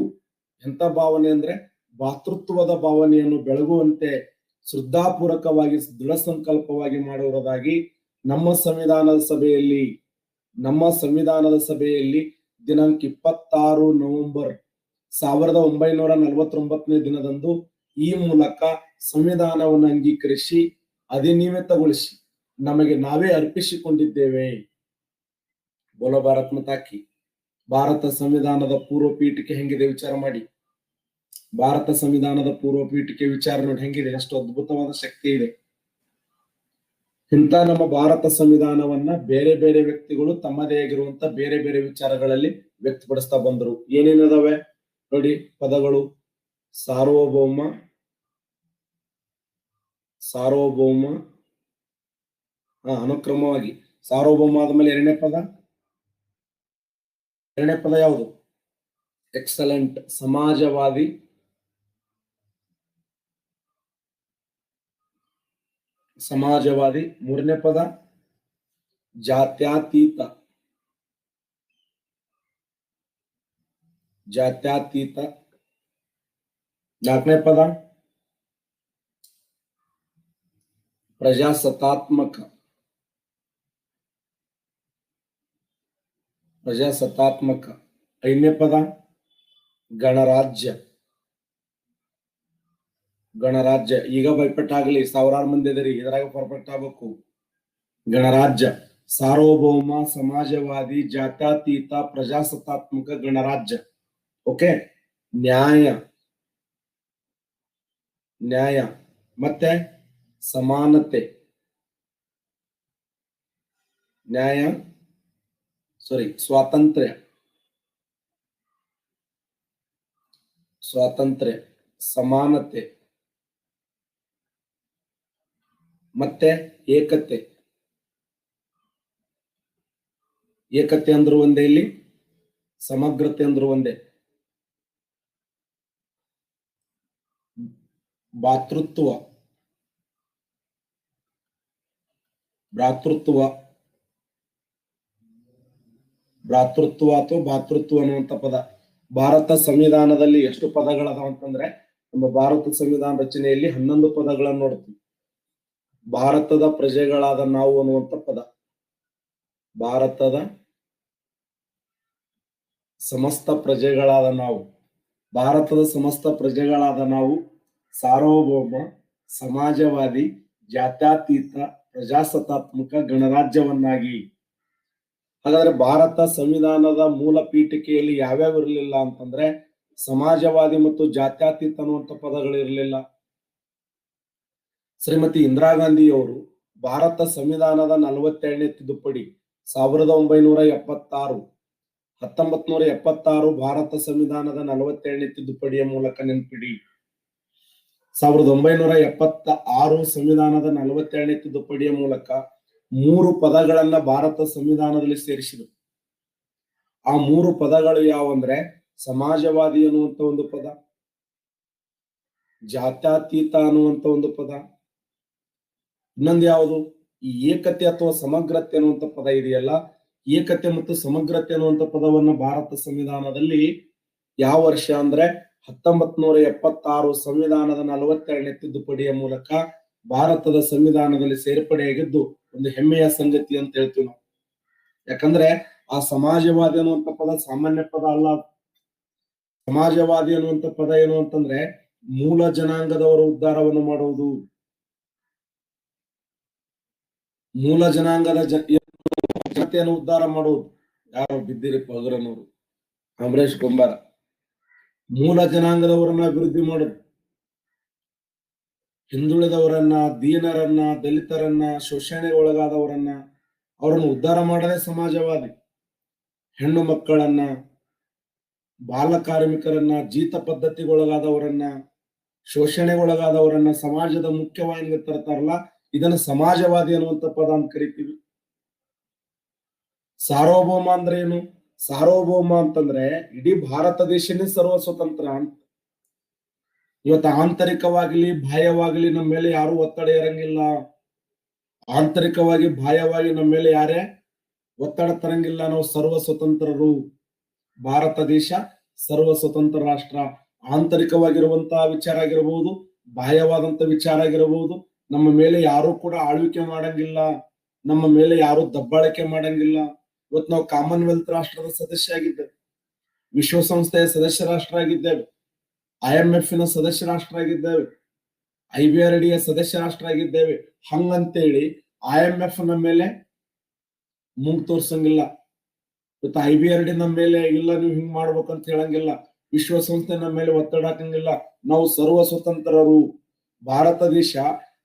ಎಂತ ಭಾವನೆ ಅಂದ್ರೆ ಭಾತೃತ್ವದ ಭಾವನೆಯನ್ನು ಬೆಳಗುವಂತೆ ಶ್ರದ್ಧಾಪೂರ್ವಕವಾಗಿ ದೃಢ ಸಂಕಲ್ಪವಾಗಿ ಮಾಡುವುದಾಗಿ ನಮ್ಮ ಸಂವಿಧಾನದ ಸಭೆಯಲ್ಲಿ ದಿನಾಂಕ 26 ನವೆಂಬರ್ 1949ನೇ ದಿನದಂದು ಈ ಮೂಲಕ ಸಂವಿಧಾನವನ್ನು ಅಂಗೀಕರಿಸಿ ಅಧಿನಿಯಮಿತಗೊಳಿಸಿ ನಮಗೆ ನಾವೇ ಅರ್ಪಿಸಿಕೊಂಡಿದ್ದೇವೆ. ಬೋಲೋ ಭಾರತ್ ಮಾತಾ ಕಿ. ಭಾರತ ಸಂವಿಧಾನದ ಪೂರ್ವ ಪೀಠಿಕೆ ಹೆಂಗಿದೆ ವಿಚಾರ ಮಾಡಿ. ಭಾರತ ಸಂವಿಧಾನದ ಪೂರ್ವ ಪೀಠಿಕೆ ವಿಚಾರ ನೋಡಿ ಹೆಂಗಿದೆ, ಎಷ್ಟು ಅದ್ಭುತವಾದ ಶಕ್ತಿ ಇದೆ. ಇಂಥ ನಮ್ಮ ಭಾರತ ಸಂವಿಧಾನವನ್ನ ಬೇರೆ ಬೇರೆ ವ್ಯಕ್ತಿಗಳು ತಮ್ಮದೇ ಆಗಿರುವಂತ ಬೇರೆ ಬೇರೆ ವಿಚಾರಗಳಲ್ಲಿ ವ್ಯಕ್ತಪಡಿಸ್ತಾ ಬಂದರು. ಏನೇನದಾವೆ ನೋಡಿ ಪದಗಳು: ಸಾರ್ವಭೌಮ, ಅನುಕ್ರಮವಾಗಿ ಸಾರ್ವಭೌಮ ಆದ್ಮೇಲೆ ಎರಡನೇ ಪದ ಯಾವುದು? ಎಕ್ಸಲೆಂಟ್. ಸಮಾಜವಾದಿ, ಮೂರನೇ ಪದ ಜಾತ್ಯತೀತ, ನಾಲ್ಕನೇ ಪದ ಪ್ರಜಾಸತ್ತಾತ್ಮಕ, ಐದನೇ ಪದ ಗಣರಾಜ್ಯ. ಈಗ ಭಯಪಟ್ಟಾಗ್ಲಿ, ಸಾವಿರಾರು ಮಂದಿ ಇದರಿ, ಇದ್ರಾಗ ಪರ್ಫೆಕ್ಟ್ ಆಗ್ಬೇಕು. ಗಣರಾಜ್ಯ, ಸಾರ್ವಭೌಮ, ಸಮಾಜವಾದಿ, ಜಾತ್ಯತೀತ, ಪ್ರಜಾಸತ್ತಾತ್ಮಕ ಗಣರಾಜ್ಯ. ಓಕೆ. ನ್ಯಾಯ, ಮತ್ತೆ ಸಮಾನತೆ, ಸ್ವಾತಂತ್ರ್ಯ, ಸಮಾನತೆ, ಮತ್ತೆ ಏಕತೆ ಅಂದ್ರೂ ಒಂದೇ, ಇಲ್ಲಿ ಸಮಗ್ರತೆ ಅಂದ್ರೂ ಒಂದೇ. ಭ್ರಾತೃತ್ವ ಅಥವಾ ಭಾತೃತ್ವ ಅನ್ನುವಂತ ಪದ. ಭಾರತ ಸಂವಿಧಾನದಲ್ಲಿ ಎಷ್ಟು ಪದಗಳದಾವ ಅಂತಂದ್ರೆ, ನಮ್ಮ ಭಾರತ ಸಂವಿಧಾನ ರಚನೆಯಲ್ಲಿ 11 ಪದಗಳನ್ನು ನೋಡ್ತೀವಿ. ಭಾರತದ ಪ್ರಜೆಗಳಾದ ನಾವು ಅನ್ನುವಂತ ಪದ, ಭಾರತದ ಸಮಸ್ತ ಪ್ರಜೆಗಳಾದ ನಾವು, ಸಾರ್ವಭೌಮ, ಸಮಾಜವಾದಿ, ಜಾತ್ಯತೀತ, ಪ್ರಜಾಸತ್ತಾತ್ಮಕ ಗಣರಾಜ್ಯವನ್ನಾಗಿ. ಹಾಗಾದ್ರೆ ಭಾರತ ಸಂವಿಧಾನದ ಮೂಲ ಪೀಠಿಕೆಯಲ್ಲಿ ಯಾವ್ಯಾವ ಇರಲಿಲ್ಲ ಅಂತಂದ್ರೆ, ಸಮಾಜವಾದಿ ಮತ್ತು ಜಾತ್ಯತೀತ ಅನ್ನುವಂಥ ಪದಗಳು ಇರಲಿಲ್ಲ. ಶ್ರೀಮತಿ ಇಂದಿರಾ ಗಾಂಧಿಯವರು ಭಾರತ ಸಂವಿಧಾನದ 42ನೇ ತಿದ್ದುಪಡಿ 1976 1976 ಭಾರತ ಸಂವಿಧಾನದ 42ನೇ ತಿದ್ದುಪಡಿಯ ಮೂಲಕ ನೆನಪಿಡಿ. 1976 ಸಂವಿಧಾನದ 42ನೇ ತಿದ್ದುಪಡಿಯ ಮೂಲಕ 3 ಪದಗಳನ್ನ ಭಾರತ ಸಂವಿಧಾನದಲ್ಲಿ ಸೇರಿಸಿದರು. ಆ 3 ಪದಗಳು ಯಾವಂದ್ರೆ ಸಮಾಜವಾದಿ ಅನ್ನುವಂತ ಒಂದು ಪದ, ಜಾತ್ಯತೀತ ಅನ್ನುವಂತ ಒಂದು ಪದ, ಇನ್ನೊಂದು ಯಾವುದು ಈ ಏಕತೆ ಅಥವಾ ಸಮಗ್ರತೆ ಅನ್ನುವಂತ ಪದ ಇದೆಯಲ್ಲ, ಏಕತೆ ಮತ್ತು ಸಮಗ್ರತೆ ಅನ್ನುವಂತ ಪದವನ್ನ ಭಾರತ ಸಂವಿಧಾನದಲ್ಲಿ ಯಾವ ವರ್ಷ ಅಂದ್ರೆ 1976 ಸಂವಿಧಾನದ 42ನೇ ತಿದ್ದುಪಡಿಯ ಮೂಲಕ ಭಾರತದ ಸಂವಿಧಾನದಲ್ಲಿ ಸೇರ್ಪಡೆಯಾಗಿದ್ದು ಒಂದು ಹೆಮ್ಮೆಯ ಸಂಗತಿ ಅಂತ ಹೇಳ್ತೀವಿ ನಾವು. ಯಾಕಂದ್ರೆ ಆ ಸಮಾಜವಾದಿ ಅನ್ನುವಂತ ಪದ ಸಾಮಾನ್ಯ ಪದ ಅಲ್ಲ. ಸಮಾಜವಾದಿ ಅನ್ನುವಂತ ಪದ ಏನು ಅಂತಂದ್ರೆ ಮೂಲ ಜನಾಂಗದವರ ಉದ್ಧಾರವನ್ನು ಮಾಡುವುದು, ಮೂಲ ಜನಾಂಗದ ಜನತೆಯನ್ನು ಉದ್ಧಾರ ಮಾಡುವುದು. ಯಾರು ಬಿದ್ದಿರಿ ಪಗರನವರು, ಅಂಬರೀಶ್ ಕುಂಬಾರ. ಮೂಲ ಜನಾಂಗದವರನ್ನ ಅಭಿವೃದ್ಧಿ ಮಾಡುದು, ಹಿಂದುಳಿದವರನ್ನ, ದೀನರನ್ನ, ದಲಿತರನ್ನ, ಶೋಷಣೆಗೆ ಒಳಗಾದವರನ್ನ ಅವರನ್ನು ಉದ್ಧಾರ ಮಾಡದೆ ಸಮಾಜವಾದಿ. ಹೆಣ್ಣು ಮಕ್ಕಳನ್ನ, ಬಾಲ ಕಾರ್ಮಿಕರನ್ನ, ಜೀತ ಪದ್ಧತಿಗೊಳಗಾದವರನ್ನ, ಶೋಷಣೆಗೊಳಗಾದವರನ್ನ ಸಮಾಜದ ಮುಖ್ಯವಾಹಿನಿಗೆ ತರ್ತಾರಲ್ಲ, ಇದನ್ನ ಸಮಾಜವಾದಿ ಅನ್ನುವಂತ ಪದ ಅಂತ ಕರಿತೀವಿ. ಸಾರ್ವಭೌಮ ಅಂದ್ರೆ ಏನು? ಸಾರ್ವಭೌಮ ಅಂತಂದ್ರೆ ಇಡೀ ಭಾರತ ದೇಶನೇ ಸರ್ವ ಸ್ವತಂತ್ರ ಅಂತ. ಇವತ್ತು ಆಂತರಿಕವಾಗ್ಲಿ ಬಾಹ್ಯವಾಗ್ಲಿ ನಮ್ಮ ಮೇಲೆ ಯಾರು ಒತ್ತಡ ಇರಂಗಿಲ್ಲ. ಆಂತರಿಕವಾಗಿ ಬಾಹ್ಯವಾಗಿ ನಮ್ಮ ಮೇಲೆ ಯಾರೇ ಒತ್ತಡ ತರಂಗಿಲ್ಲ. ನಾವು ಸರ್ವ ಸ್ವತಂತ್ರರು. ಭಾರತ ದೇಶ ಸರ್ವ ಸ್ವತಂತ್ರ ರಾಷ್ಟ್ರ. ಆಂತರಿಕವಾಗಿರುವಂತಹ ವಿಚಾರ ಆಗಿರಬಹುದು, ಬಾಹ್ಯವಾದಂತ ವಿಚಾರ ಆಗಿರಬಹುದು, ನಮ್ಮ ಮೇಲೆ ಯಾರು ಕೂಡ ಆಳ್ವಿಕೆ ಮಾಡಂಗಿಲ್ಲ, ನಮ್ಮ ಮೇಲೆ ಯಾರು ದಬ್ಬಾಳಿಕೆ ಮಾಡಂಗಿಲ್ಲ. ಇವತ್ತು ನಾವು ಕಾಮನ್ವೆಲ್ತ್ ರಾಷ್ಟ್ರದ ಸದಸ್ಯ ಆಗಿದ್ದೇವೆ, ವಿಶ್ವಸಂಸ್ಥೆಯ ಸದಸ್ಯ ರಾಷ್ಟ್ರ ಆಗಿದ್ದೇವೆ, IMF ನ ಸದಸ್ಯ ರಾಷ್ಟ್ರ ಆಗಿದ್ದೇವೆ, IBRD ಯ ಸದಸ್ಯ ರಾಷ್ಟ್ರ ಆಗಿದ್ದೇವೆ. ಹಂಗಂತೇಳಿ IMF ನ ಮೇಲೆ ಮುಂಗ್ ತೋರ್ಸಂಗಿಲ್ಲ. ಇವತ್ತು IBRD ನಮ್ಮ ಮೇಲೆ ಇಲ್ಲ ನೀವು ಹಿಂಗ್ ಮಾಡ್ಬೇಕಂತ ಹೇಳಂಗಿಲ್ಲ. ವಿಶ್ವಸಂಸ್ಥೆ ನಮ್ಮ ಮೇಲೆ ಒತ್ತಡ ಹಾಕಂಗಿಲ್ಲ. ನಾವು ಸರ್ವ ಸ್ವತಂತ್ರರು. ಭಾರತ ದೇಶ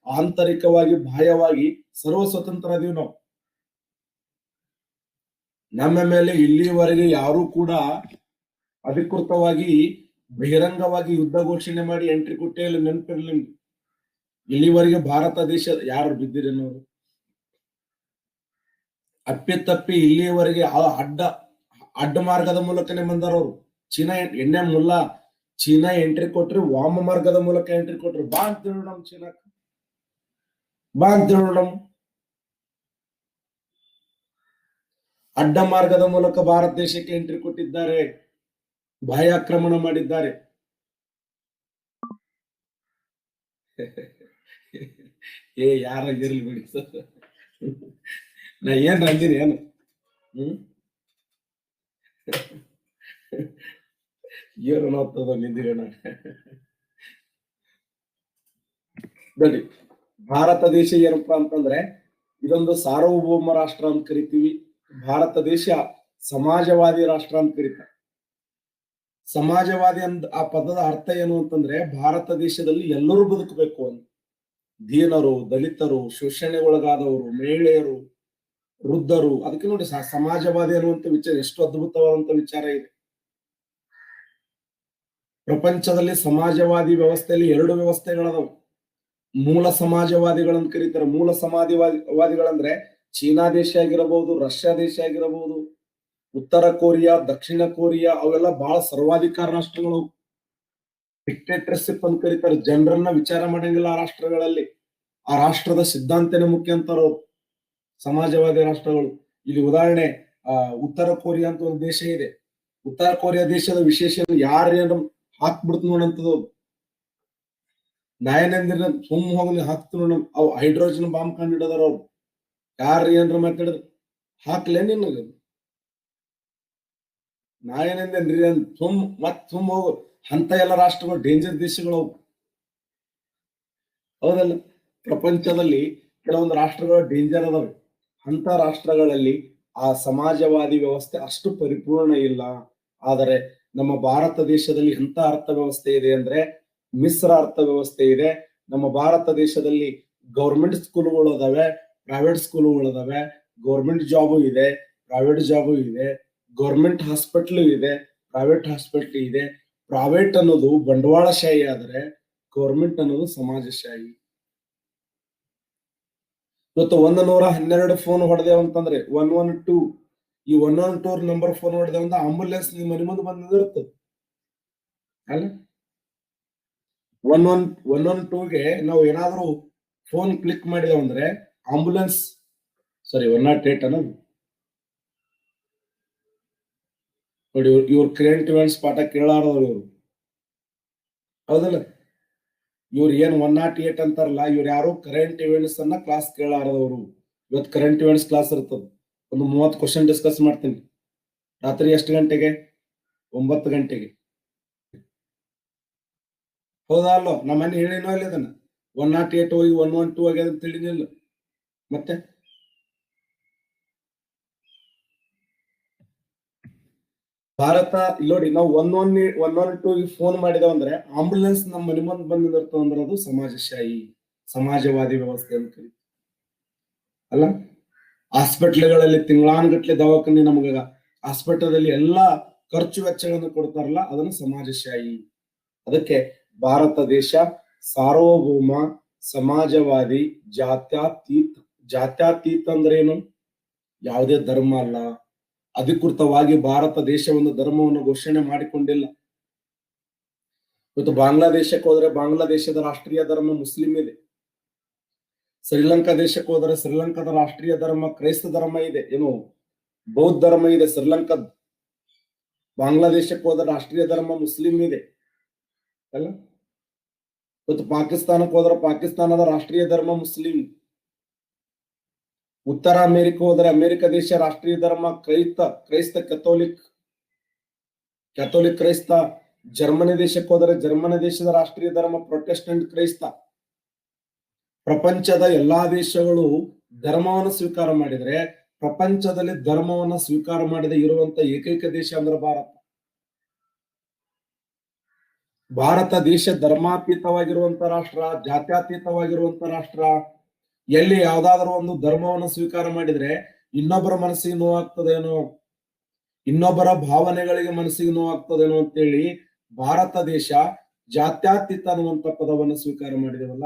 ಆಂತರಿಕವಾಗಿ ಬಾಹ್ಯವಾಗಿ ಸರ್ವ ಸ್ವತಂತ್ರ ಅದೀವಿ ನಾವು. ನಮ್ಮ ಮೇಲೆ ಇಲ್ಲಿವರೆಗೆ ಯಾರು ಕೂಡ ಅಧಿಕೃತವಾಗಿ ಬಹಿರಂಗವಾಗಿ ಯುದ್ಧ ಘೋಷಣೆ ಮಾಡಿ ಎಂಟ್ರಿ ಕೊಟ್ಟೇ ಇಲ್ಲ. ನೆನಪಿರ್ಲಿ ನಿಮ್ಗೆ. ಇಲ್ಲಿವರೆಗೆ ಭಾರತ ದೇಶ ಯಾರು ಬಿದ್ದಿರಿ ಅನ್ನೋರು ಅಪ್ಪಿತಪ್ಪಿ ಇಲ್ಲಿಯವರೆಗೆ ಅಡ್ಡ ಮಾರ್ಗದ ಮೂಲಕನೇ ಬಂದಾರವ್ರು. ಚೀನಾ ಎಣ್ಣೆ ಮುಲ್ಲಾ ಚೀನಾ ಎಂಟ್ರಿ ಕೊಟ್ರಿ, ವಾಮ ಮಾರ್ಗದ ಮೂಲಕ ಎಂಟ್ರಿ ಕೊಟ್ರಿ. ಬಾ ಅಂತ ನೋಡಮ್ ಚೀನಾ, ಬಾ ಅಂತ ನೋಡಮ್. ಅಡ್ಡ ಮಾರ್ಗದ ಮೂಲಕ ಭಾರತ ದೇಶಕ್ಕೆ ಎಂಟ್ರಿ ಕೊಟ್ಟಿದ್ದಾರೆ, ಬಾಹ್ಯಾಕ್ರಮಣ ಮಾಡಿದ್ದಾರೆ. ಯಾರಾಗಿರ್ಲಿ ಬಿಡಿ ಸರ್, ನಾ ಏನ್ ಅಂದಿನಿ ಏನು? ಏನು ನೋಡ್ತದ ನಿಂದಿರೋಣ. ನೋಡಿ, ಭಾರತ ದೇಶ ಏನಪ್ಪಾ ಅಂತಂದ್ರೆ ಇದೊಂದು ಸಾರ್ವಭೌಮ ರಾಷ್ಟ್ರ ಅಂತ ಕರಿತೀವಿ. ಭಾರತ ದೇಶ ಸಮಾಜವಾದಿ ರಾಷ್ಟ್ರ ಅಂತ ಕರೀತಾರೆ. ಸಮಾಜವಾದಿ ಅಂದ ಆ ಪದದ ಅರ್ಥ ಏನು ಅಂತಂದ್ರೆ ಭಾರತ ದೇಶದಲ್ಲಿ ಎಲ್ಲರೂ ಬದುಕಬೇಕು ಅಂತ. ದೀನರು, ದಲಿತರು, ಶೋಷಣೆಗೊಳಗಾದವರು, ಮಹಿಳೆಯರು, ವೃದ್ಧರು. ಅದಕ್ಕೆ ನೋಡಿ ಸಮಾಜವಾದಿ ಅನ್ನುವಂತ ವಿಚಾರ ಎಷ್ಟು ಅದ್ಭುತವಾದಂತ ವಿಚಾರ ಇದೆ. ಪ್ರಪಂಚದಲ್ಲಿ ಸಮಾಜವಾದಿ ವ್ಯವಸ್ಥೆಯಲ್ಲಿ 2 ವ್ಯವಸ್ಥೆಗಳದಾವ. ಮೂಲ ಸಮಾಜವಾದಿಗಳಂತ ಕರೀತಾರೆ. ಮೂಲ ಸಮಾಜವಾದಿಗಳಂದ್ರೆ ಚೀನಾ ದೇಶ ಆಗಿರಬಹುದು, ರಷ್ಯಾ ದೇಶ ಆಗಿರಬಹುದು, ಉತ್ತರ ಕೊರಿಯಾ, ದಕ್ಷಿಣ ಕೊರಿಯಾ, ಅವೆಲ್ಲ ಬಹಳ ಸರ್ವಾಧಿಕಾರ ರಾಷ್ಟ್ರಗಳು. ಡಿಕ್ಟೇಟರ್ಶಿಪ್ ಅಂತ ಕರೀತಾರೆ. ಜನರನ್ನ ವಿಚಾರ ಮಾಡಂಗಿಲ್ಲ ಆ ರಾಷ್ಟ್ರಗಳಲ್ಲಿ. ಆ ರಾಷ್ಟ್ರದ ಸಿದ್ಧಾಂತನೇ ಮುಖ್ಯ ಅಂತಾರ ಸಮಾಜವಾದಿ ರಾಷ್ಟ್ರಗಳು. ಇಲ್ಲಿ ಉದಾಹರಣೆ ಉತ್ತರ ಕೊರಿಯಾ ಅಂತ ಒಂದು ದೇಶ ಇದೆ. ಉತ್ತರ ಕೊರಿಯಾ ದೇಶದ ವಿಶೇಷ ಯಾರೇನು ಹಾಕ್ಬಿಡ್ತು ನೋಡಂತದ್ದು. ನಾಯನೇಂದ್ರ ಸುಮ್ ಹೋಗಿ ಹಾಕ್ತು ನೋಡ. ಅವು ಹೈಡ್ರೋಜನ್ ಬಾಂಬ್ ಕಂಡಿಡದಾರ ಅವ್ರು. ಯಾರು ಏನ್ರ ಮಾತಾಡಿದ್ರು ಹಾಕ್ಲೇ ನಿನಗ ನಾಯನೇಂದ್ರಿ ಅಂತ ಸುಮ್ ಹೋಗು. ಅಂತ ಎಲ್ಲ ರಾಷ್ಟ್ರಗಳು ಡೇಂಜರ್ ದೇಶಗಳು. ಹೌದಲ್ಲ? ಪ್ರಪಂಚದಲ್ಲಿ ಕೆಲವೊಂದು ರಾಷ್ಟ್ರಗಳು ಡೇಂಜರ್ ಅದಾವೆ. ಅಂತ ರಾಷ್ಟ್ರಗಳಲ್ಲಿ ಆ ಸಮಾಜವಾದಿ ವ್ಯವಸ್ಥೆ ಅಷ್ಟು ಪರಿಪೂರ್ಣ ಇಲ್ಲ. ಆದರೆ ನಮ್ಮ ಭಾರತ ದೇಶದಲ್ಲಿ ಎಂತ ಅರ್ಥ ವ್ಯವಸ್ಥೆ ಇದೆ ಅಂದ್ರೆ ಮಿಶ್ರ ಅರ್ಥ ವ್ಯವಸ್ಥೆ ಇದೆ. ನಮ್ಮ ಭಾರತ ದೇಶದಲ್ಲಿ ಗೌರ್ಮೆಂಟ್ ಸ್ಕೂಲ್ಗಳು ಅದಾವೆ, ಪ್ರೈವೇಟ್ ಸ್ಕೂಲ್ಗಳು ಅದಾವೆ, ಗೌರ್ಮೆಂಟ್ ಜಾಬು ಇದೆ, ಪ್ರೈವೇಟ್ ಜಾಬು ಇದೆ, ಗೌರ್ಮೆಂಟ್ ಹಾಸ್ಪಿಟಲ್ ಇದೆ, ಪ್ರೈವೇಟ್ ಹಾಸ್ಪಿಟಲ್ ಇದೆ. ಪ್ರೈವೇಟ್ ಅನ್ನೋದು ಬಂಡವಾಳಶಾಹಿ ಆದ್ರೆ ಗೌರ್ಮೆಂಟ್ ಅನ್ನೋದು ಸಮಾಜಶಾಹಿ. ಇವತ್ತು 112 ಫೋನ್ ಹೊಡೆದೇವ್ ಅಂತಂದ್ರೆ 112 ಈ 112 ನಂಬರ್ ಫೋನ್ ಹೊಡೆದೇವ್ ಅಂತ ಆಂಬುಲೆನ್ಸ್ ನಿಮ್ಮ ಮನೆ ಮುಂದೆ ಬಂದ್ ನಿಂದಿರ್ತದೆ ಅಲ್ಲ. 112ಗೆ ನಾವು ಏನಾದ್ರೂ ಫೋನ್ ಕ್ಲಿಕ್ ಮಾಡಿದೇವ್ ಅಂದ್ರೆ ಆಂಬುಲೆನ್ಸ್ 108 ಅನ್ನೋದು ನೋಡಿ. ಇವ್ರ ಕರೆಂಟ್ ಇವೆಂಟ್ಸ್ ಪಾಠ ಕೇಳಾರದವ್ರು ಇವ್ರು, ಹೌದಲ್ಲ? ಇವ್ರು ಏನ್ 108 ಅಂತಾರಲ್ಲ, ಇವ್ರು ಯಾರು ಕರೆಂಟ್ ಇವೆಂಟ್ಸ್ ಅನ್ನ ಕ್ಲಾಸ್ ಕೇಳಾರದವ್ರು. ಇವತ್ತು ಕರೆಂಟ್ ಇವೆಂಟ್ಸ್ ಕ್ಲಾಸ್ ಇರ್ತದ, ಒಂದು 30 ಕ್ವಶನ್ ಡಿಸ್ಕಸ್ ಮಾಡ್ತೀನಿ. ರಾತ್ರಿ ಎಷ್ಟು ಗಂಟೆಗೆ? 9 ಗಂಟೆಗೆ. ಹೌದಾ ಅಲ್ಲೋ? ನಮ್ಮ ಮನೆ ಹೇಳಿನೋ ಇಲ್ಲ ಅದನ್ನ 108 ಹೋಗಿ 112 ಆಗ್ಯದ ಅಂತ ತಿಳಿನಿಲ್ಲ. ಮತ್ತೆ ಭಾರತ ನೋಡಿ, ನಾವು 112 ಫೋನ್ ಮಾಡಿದೇವ್ ಅಂದ್ರೆ ಆಂಬುಲೆನ್ಸ್ ನಮ್ಮ ಮನೆ ಮುಂದೆ ಬಂದ್ ನಿಂದಿರ್ತದ ಅಂದ್ರೆ ಅದು ಸಮಾಜಶಾಹಿ, ಸಮಾಜವಾದಿ ವ್ಯವಸ್ಥೆ ಅಂತ ಕರೀತೀವಿ ಅಲ್ಲ. ಹಾಸ್ಪಿಟ್ಲ್ಗಳಲ್ಲಿ ತಿಂಗಳಾನುಗಟ್ಲೆ ದವಾಖಾನೆ ನಮಗ ಹಾಸ್ಪಿಟಲ್ ಎಲ್ಲಾ ಖರ್ಚು ವೆಚ್ಚಗಳನ್ನು ಕೊಡ್ತಾರಲ್ಲ, ಅದನ್ನು ಸಮಾಜಶಾಹಿ. ಅದಕ್ಕೆ ಭಾರತ ದೇಶ ಸಾರ್ವಭೌಮ, ಸಮಾಜವಾದಿ, ಜಾತ್ಯತೀತ. ಜಾತ್ಯತೀತ ಅಂದ್ರೆ ಏನು? ಯಾವುದೇ ಧರ್ಮ ಅಲ್ಲ. ಅಧಿಕೃತವಾಗಿ ಭಾರತ ದೇಶ ಒಂದು ಧರ್ಮವನ್ನು ಘೋಷಣೆ ಮಾಡಿಕೊಂಡಿಲ್ಲ. ಇವತ್ತು ಬಾಂಗ್ಲಾದೇಶಕ್ಕೆ ಹೋದ್ರೆ ಬಾಂಗ್ಲಾದೇಶದ ರಾಷ್ಟ್ರೀಯ ಧರ್ಮ ಮುಸ್ಲಿಂ ಇದೆ. ಶ್ರೀಲಂಕಾ ದೇಶಕ್ಕೆ ಹೋದ್ರೆ ಶ್ರೀಲಂಕಾದ ರಾಷ್ಟ್ರೀಯ ಧರ್ಮ ಕ್ರೈಸ್ತ ಧರ್ಮ ಇದೆ, ಏನು ಬೌದ್ಧ ಧರ್ಮ ಇದೆ ಶ್ರೀಲಂಕಾದ. ಬಾಂಗ್ಲಾದೇಶಕ್ಕೆ ಹೋದ್ರೆ ರಾಷ್ಟ್ರೀಯ ಧರ್ಮ ಮುಸ್ಲಿಂ ಇದೆ ಅಲ್ಲ. ಇವತ್ತು ಪಾಕಿಸ್ತಾನಕ್ಕೆ ಹೋದ್ರೆ ಪಾಕಿಸ್ತಾನದ ರಾಷ್ಟ್ರೀಯ ಧರ್ಮ ಮುಸ್ಲಿಂ. ಉತ್ತರ ಅಮೆರಿಕ ಹೋದ್ರೆ ಅಮೆರಿಕ ದೇಶ ರಾಷ್ಟ್ರೀಯ ಧರ್ಮ ಕ್ರೈಸ್ತ ಕೆಥೋಲಿಕ್ ಕ್ರೈಸ್ತ. ಜರ್ಮನಿ ದೇಶಕ್ಕೆ ಹೋದರೆ ಜರ್ಮನಿ ದೇಶದ ರಾಷ್ಟ್ರೀಯ ಧರ್ಮ ಪ್ರೊಟೆಸ್ಟೆಂಟ್ ಕ್ರೈಸ್ತ. ಪ್ರಪಂಚದ ಎಲ್ಲಾ ದೇಶಗಳು ಧರ್ಮವನ್ನು ಸ್ವೀಕಾರ ಮಾಡಿದ್ರೆ ಪ್ರಪಂಚದಲ್ಲಿ ಧರ್ಮವನ್ನ ಸ್ವೀಕಾರ ಮಾಡದೆ ಇರುವಂತ ಏಕೈಕ ದೇಶ ಅಂದ್ರೆ ಭಾರತ. ಭಾರತ ದೇಶ ಧರ್ಮಾತೀತವಾಗಿರುವಂತ ರಾಷ್ಟ್ರ, ಜಾತ್ಯತೀತವಾಗಿರುವಂತ ರಾಷ್ಟ್ರ. ಎಲ್ಲಿ ಯಾವ್ದಾದ್ರು ಒಂದು ಧರ್ಮವನ್ನು ಸ್ವೀಕಾರ ಮಾಡಿದ್ರೆ ಇನ್ನೊಬ್ಬರ ಮನಸ್ಸಿಗೆ ನೋವಾಗ್ತದೇನೋ, ಇನ್ನೊಬ್ಬರ ಭಾವನೆಗಳಿಗೆ ಮನಸ್ಸಿಗೆ ನೋವಾಗ್ತದೇನೋ ಅಂತೇಳಿ ಭಾರತ ದೇಶ ಜಾತ್ಯತೀತ ಅನ್ನುವಂತ ಪದವನ್ನು ಸ್ವೀಕಾರ ಮಾಡಿದೇವಲ್ಲ,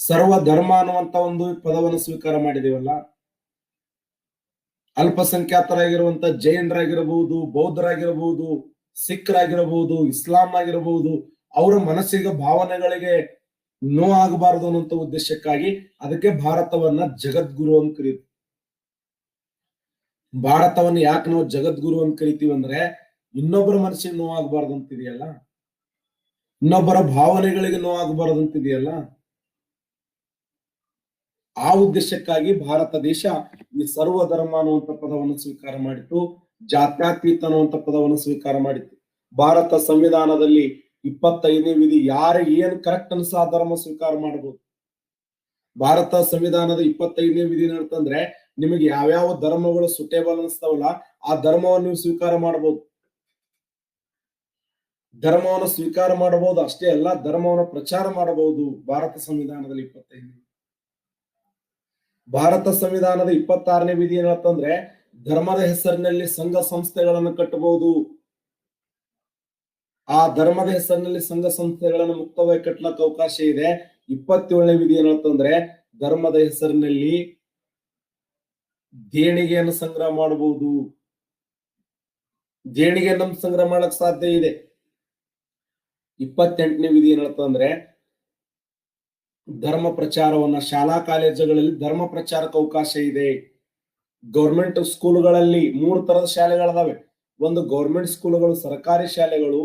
ಸರ್ವ ಧರ್ಮ ಅನ್ನುವಂತ ಒಂದು ಪದವನ್ನು ಸ್ವೀಕಾರ ಮಾಡಿದೇವಲ್ಲ. ಅಲ್ಪಸಂಖ್ಯಾತರಾಗಿರುವಂತ ಜೈನರಾಗಿರಬಹುದು, ಬೌದ್ಧರಾಗಿರಬಹುದು, ಸಿಖ್ರಾಗಿರಬಹುದು, ಇಸ್ಲಾಂ ಆಗಿರಬಹುದು, ಅವರ ಮನಸ್ಸಿಗೆ ಭಾವನೆಗಳಿಗೆ ನೋವಾಗಬಾರದು ಅನ್ನುವಂತ ಉದ್ದೇಶಕ್ಕಾಗಿ ಅದಕ್ಕೆ ಭಾರತವನ್ನ ಜಗದ್ಗುರು ಅಂತ ಕರೀತೀವಿ. ಭಾರತವನ್ನ ಯಾಕೆ ನಾವು ಜಗದ್ಗುರು ಅಂತ ಕರಿತೀವಿ ಅಂದ್ರೆ ಇನ್ನೊಬ್ಬರ ಮನಸ್ಸಿಗೆ ನೋವಾಗಬಾರ್ದು ಅಂತಿದೆಯಲ್ಲ, ಇನ್ನೊಬ್ಬರ ಭಾವನೆಗಳಿಗೆ ನೋವಾಗಬಾರದು ಅಂತಿದೆಯಲ್ಲ, ಆ ಉದ್ದೇಶಕ್ಕಾಗಿ ಭಾರತ ದೇಶ ಈ ಸರ್ವ ಧರ್ಮ ಅನ್ನುವಂತ ಪದವನ್ನು ಸ್ವೀಕಾರ ಮಾಡಿತ್ತು, ಜಾತ್ಯತೀತ ಅನ್ನುವಂತ ಪದವನ್ನು ಸ್ವೀಕಾರ ಮಾಡಿತ್ತು. ಭಾರತ ಸಂವಿಧಾನದಲ್ಲಿ 25ನೇ ವಿಧಿ ಯಾರಿಗೆ ಏನ್ ಕರೆಕ್ಟ್ ಅನ್ಸ ಆ ಧರ್ಮ ಸ್ವೀಕಾರ ಮಾಡಬಹುದು. ಭಾರತ ಸಂವಿಧಾನದ 25ನೇ ವಿಧಿ ಏನಂತಂದ್ರೆ ನಿಮಗೆ ಯಾವ್ಯಾವ ಧರ್ಮಗಳು ಸುಟೇಬಲ್ ಅನಿಸ್ತಾವಲ್ಲ ಆ ಧರ್ಮವನ್ನು ನೀವು ಸ್ವೀಕಾರ ಮಾಡಬಹುದು. ಧರ್ಮವನ್ನು ಸ್ವೀಕಾರ ಮಾಡಬಹುದು ಅಷ್ಟೇ ಅಲ್ಲ, ಧರ್ಮವನ್ನು ಪ್ರಚಾರ ಮಾಡಬಹುದು. ಭಾರತ ಸಂವಿಧಾನದಲ್ಲಿ 25ನೇ ಭಾರತ ಸಂವಿಧಾನದ 26ನೇ ವಿಧಿ ಏನಂತಂದ್ರೆ ಧರ್ಮದ ಹೆಸರಿನಲ್ಲಿ ಸಂಘ ಸಂಸ್ಥೆಗಳನ್ನು ಕಟ್ಟಬಹುದು. ಆ ಧರ್ಮದ ಹೆಸರಿನಲ್ಲಿ ಸಂಘ ಸಂಸ್ಥೆಗಳನ್ನು ಮುಕ್ತವಾಗಿ ಕಟ್ಟಲಕ್ಕೆ ಅವಕಾಶ ಇದೆ. 27ನೇ ವಿಧಿ ಏನಂತಂದ್ರೆ ಧರ್ಮದ ಹೆಸರಿನಲ್ಲಿ ದೇಣಿಗೆಯನ್ನು ಸಂಗ್ರಹ ಮಾಡಬಹುದು. ದೇಣಿಗೆಯನ್ನು ಸಂಗ್ರಹ ಮಾಡಕ್ ಸಾಧ್ಯ ಇದೆ. 28ನೇ ವಿಧಿ ಏನಂತಂದ್ರೆ ಧರ್ಮ ಪ್ರಚಾರವನ್ನ ಶಾಲಾ ಕಾಲೇಜುಗಳಲ್ಲಿ ಧರ್ಮ ಪ್ರಚಾರಕ್ಕೆ ಅವಕಾಶ ಇದೆ. ಗೌರ್ಮೆಂಟ್ ಸ್ಕೂಲ್ಗಳಲ್ಲಿ 3 ತರದ ಶಾಲೆಗಳಿದಾವೆ. ಒಂದು ಗೌರ್ಮೆಂಟ್ ಸ್ಕೂಲ್ಗಳು, ಸರ್ಕಾರಿ ಶಾಲೆಗಳು,